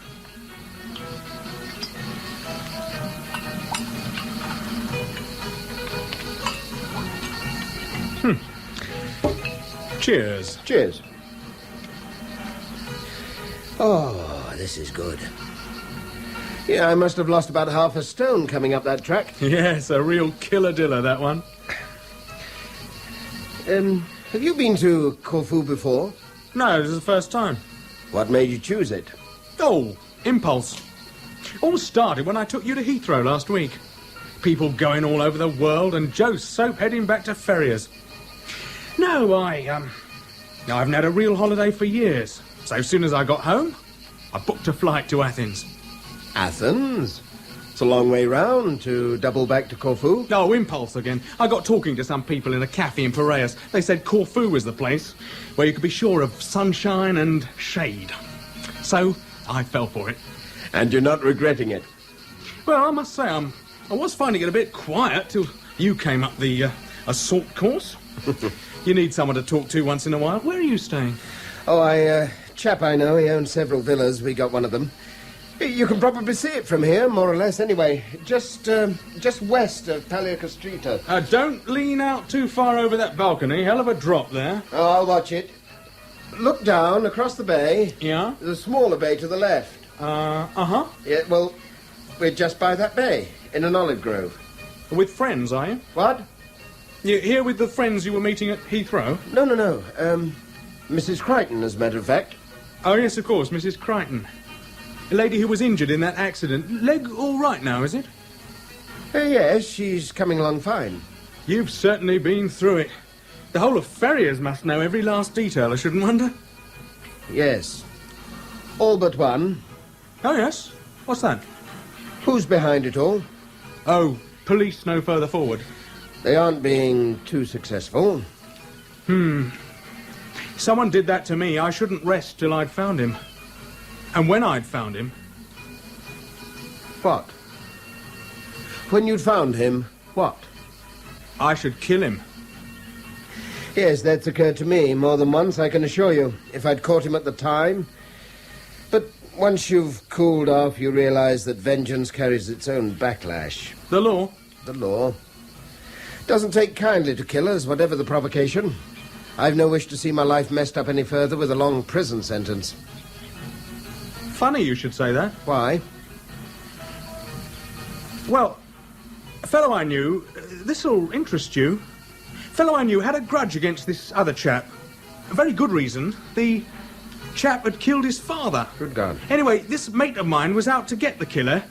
Cheers.
Cheers. Oh, this is good. Yeah, I must have lost about half a stone coming up that track.
Yes, a real killer-diller, that one.
Have you been to Corfu before?
No, this is the first time.
What made you choose it?
Oh, impulse. All started when I took you to Heathrow last week. People going all over the world and Joe Soap heading back to Ferriers. No, I haven't had a real holiday for years. So as soon as I got home, I booked a flight to Athens.
Athens? It's a long way round to double back to Corfu.
Oh, impulse again. I got talking to some people in a cafe in Piraeus. They said Corfu was the place where you could be sure of sunshine and shade. So I fell for it.
And you're not regretting it?
Well, I must say, I was finding it a bit quiet till you came up the assault course. You need someone to talk to once in a while. Where are you staying?
Oh, chap I know, he owns several villas. We got one of them. You can probably see it from here, more or less, anyway. Just west of Paleocastrita.
Don't lean out too far over that balcony. Hell of a drop there.
Oh, I'll watch it. Look down across the bay.
Yeah?
There's a smaller bay to the left.
Uh-huh.
Yeah, well, we're just by that bay, in an olive grove.
With friends, are you?
What?
You're here with the friends you were meeting at Heathrow?
No. Mrs. Crichton, as a matter of fact.
Oh, yes, of course, Mrs. Crichton. A lady who was injured in that accident. Leg all right now, is it?
Yes, she's coming along fine.
You've certainly been through it. The whole of Ferriers must know every last detail, I shouldn't wonder.
Yes. All but one.
Oh, yes? What's that?
Who's behind it all?
Oh, police no further forward.
They aren't being too successful.
Someone did that to me. I shouldn't rest till I'd found him. And when I'd found him...
What? When you'd found him, what?
I should kill him.
Yes, that's occurred to me more than once, I can assure you, if I'd caught him at the time. But once you've cooled off, you realize that vengeance carries its own backlash.
The law?
The law. Doesn't take kindly to killers, whatever the provocation. I've no wish to see my life messed up any further with a long prison sentence.
Funny you should say that.
Why?
Well, a fellow I knew, this'll interest you. A fellow I knew had a grudge against this other chap. A very good reason. The chap had killed his father.
Good God.
Anyway, this mate of mine was out to get the killer.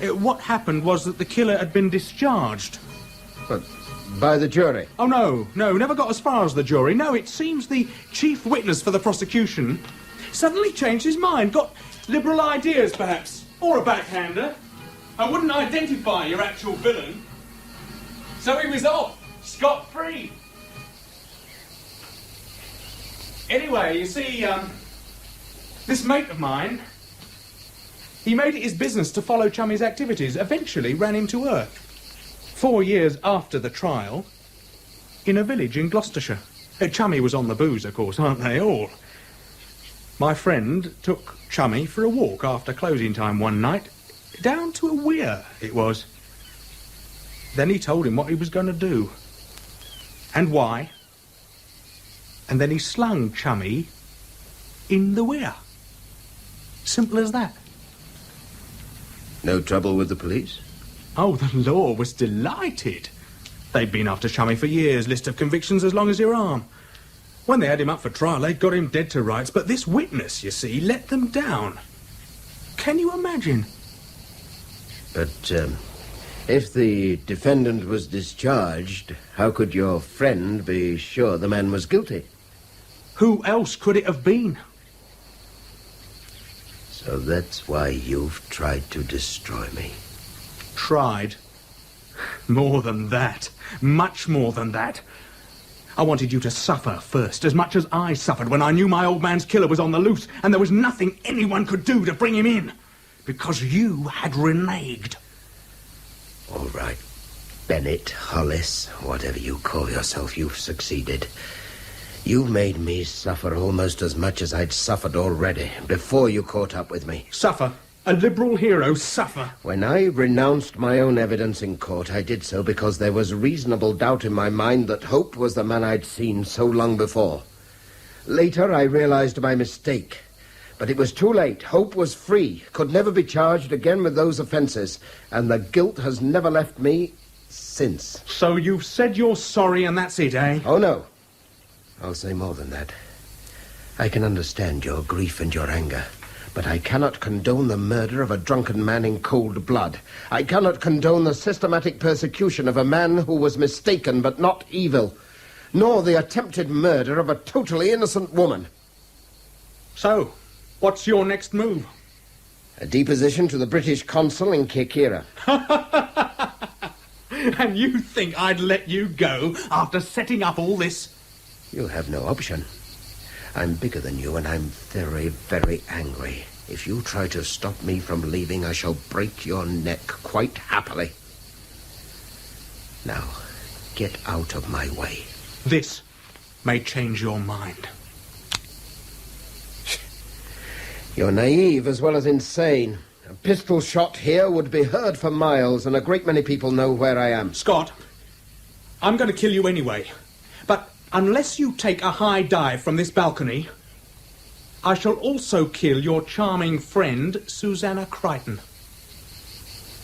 What happened was that the killer had been discharged.
But by the jury?
Oh, no, never got as far as the jury. No, it seems the chief witness for the prosecution suddenly changed his mind, got liberal ideas, perhaps, or a backhander. I wouldn't identify your actual villain. So he was off, scot-free. Anyway, you see, this mate of mine, he made it his business to follow Chummy's activities, eventually ran him to earth. 4 years after the trial, in a village in Gloucestershire. Chummy was on the booze, of course, aren't they all? My friend took Chummy for a walk after closing time one night. Down to a weir, it was. Then he told him what he was going to do. And why. And then he slung Chummy in the weir. Simple as that.
No trouble with the police?
Oh, the law was delighted. They'd been after Chummy for years, list of convictions as long as your arm. When they had him up for trial, they'd got him dead to rights, but this witness, you see, let them down. Can you imagine?
But, if the defendant was discharged, how could your friend be sure the man was guilty?
Who else could it have been?
So that's why you've tried to destroy me.
Tried? More than that. Much more than that. I wanted you to suffer first, as much as I suffered when I knew my old man's killer was on the loose, and there was nothing anyone could do to bring him in. Because you had reneged.
All right. Bennett, Hollis, whatever you call yourself, you've succeeded. You've made me suffer almost as much as I'd suffered already, before you caught up with me.
Suffer? A liberal hero suffer?
When I renounced my own evidence in court, I did so because there was reasonable doubt in my mind that Hope was the man I'd seen so long before. Later, I realized my mistake. But it was too late. Hope was free, could never be charged again with those offences, and the guilt has never left me since.
So you've said you're sorry and that's it, eh?
Oh, no. I'll say more than that. I can understand your grief and your anger, but I cannot condone the murder of a drunken man in cold blood. I cannot condone the systematic persecution of a man who was mistaken but not evil, nor the attempted murder of a totally innocent woman.
So, what's your next move?
A deposition to the British consul in Kirkira.
And you think I'd let you go after setting up all this?
You'll have no option. I'm bigger than you, and I'm very, very angry. If you try to stop me from leaving, I shall break your neck quite happily. Now, get out of my way.
This may change your mind.
You're naive as well as insane. A pistol shot here would be heard for miles, and a great many people know where I am.
Scott, I'm going to kill you anyway. But unless you take a high dive from this balcony, I shall also kill your charming friend, Susanna Crichton.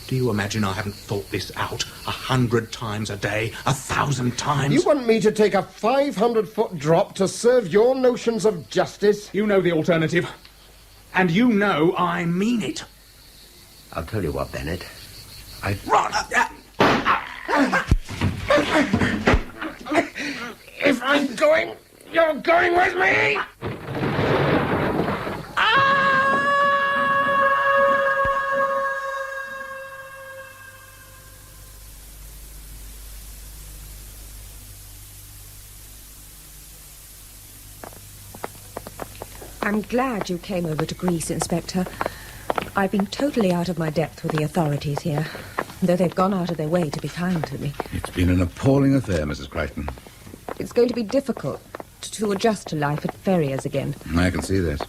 Do you imagine I haven't thought this out 100 times a day, 1,000 times?
You want me to take a 500-foot drop to serve your notions of justice?
You know the alternative. And you know I mean it.
I'll tell you what, Bennett. If I'm going, you're going with me!
I'm glad you came over to Greece, Inspector. I've been totally out of my depth with the authorities here, though they've gone out of their way to be kind to me.
It's been an appalling affair, Mrs. Crichton.
It's going to be difficult to adjust to life at Ferrier's again.
I can see that.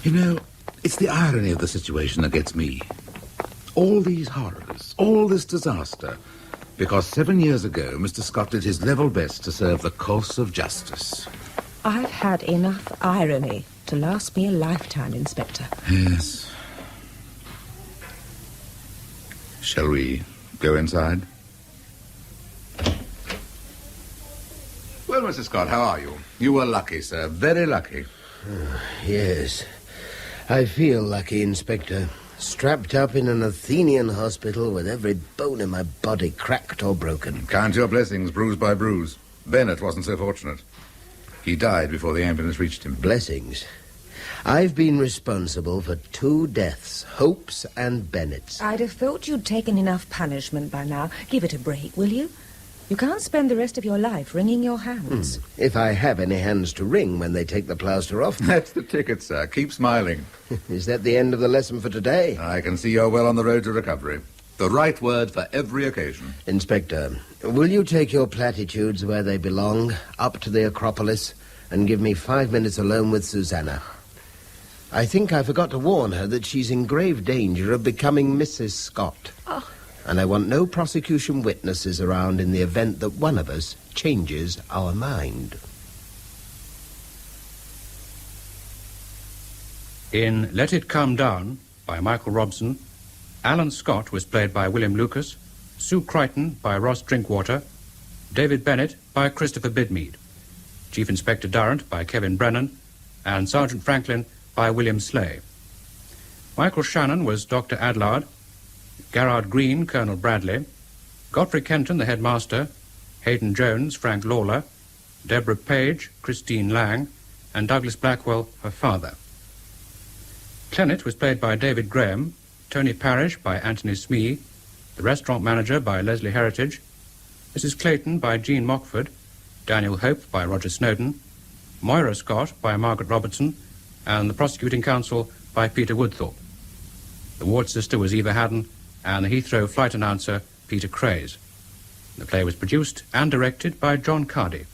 You know, it's the irony of the situation that gets me. All these horrors, all this disaster, because 7 years ago, Mr. Scott did his level best to serve the cause of justice.
I've had enough irony to last me a lifetime, Inspector.
Yes. Shall we go inside? Well, Mr. Scott, how are you? You were lucky, sir. Very lucky.
Yes. I feel lucky, Inspector. Strapped up in an Athenian hospital with every bone in my body cracked or broken.
Count your blessings, bruise by bruise. Bennett wasn't so fortunate. He died before the ambulance reached him.
Blessings. I've been responsible for 2 deaths, Hope's and Bennett's.
I'd have thought you'd taken enough punishment by now. Give it a break, will you? You can't spend the rest of your life wringing your hands.
If I have any hands to wring when they take the plaster off.
That's the ticket, sir. Keep smiling.
Is that the end of the lesson for today?
I can see you're well on the road to recovery. The right word for every occasion.
Inspector, will you take your platitudes where they belong, up to the Acropolis, and give me 5 minutes alone with Susanna. I think I forgot to warn her that she's in grave danger of becoming Mrs. Scott.
Oh.
And I want no prosecution witnesses around in the event that one of us changes our mind.
In Let It Come Down, by Michael Robson, Alan Scott was played by William Lucas, Sue Crichton by Ros Drinkwater, David Bennett by Christopher Bidmead, Chief Inspector Durrant by Kevin Brennan, and Sergeant Franklin by William Slay. Michael Shannon was Dr. Adlard, Garrard Green, Colonel Bradley, Godfrey Kenton, the headmaster, Haydn Jones, Frank Lawler, Deborah Paige, Christine Lang, and Douglas Blackwell, her father. Clennet was played by David Graham, Tony Parish by Anthony Smee, the restaurant manager by Leslie Heritage, Mrs. Clayton by Jeanne Mockford, Daniel Hope by Roger Snowdon, Moira Scott by Margaret Robertson, and the prosecuting counsel by Peter Woodthorpe. The ward sister was Eva Haddon, and the Heathrow flight announcer Peter Craze. The play was produced and directed by John Cardy.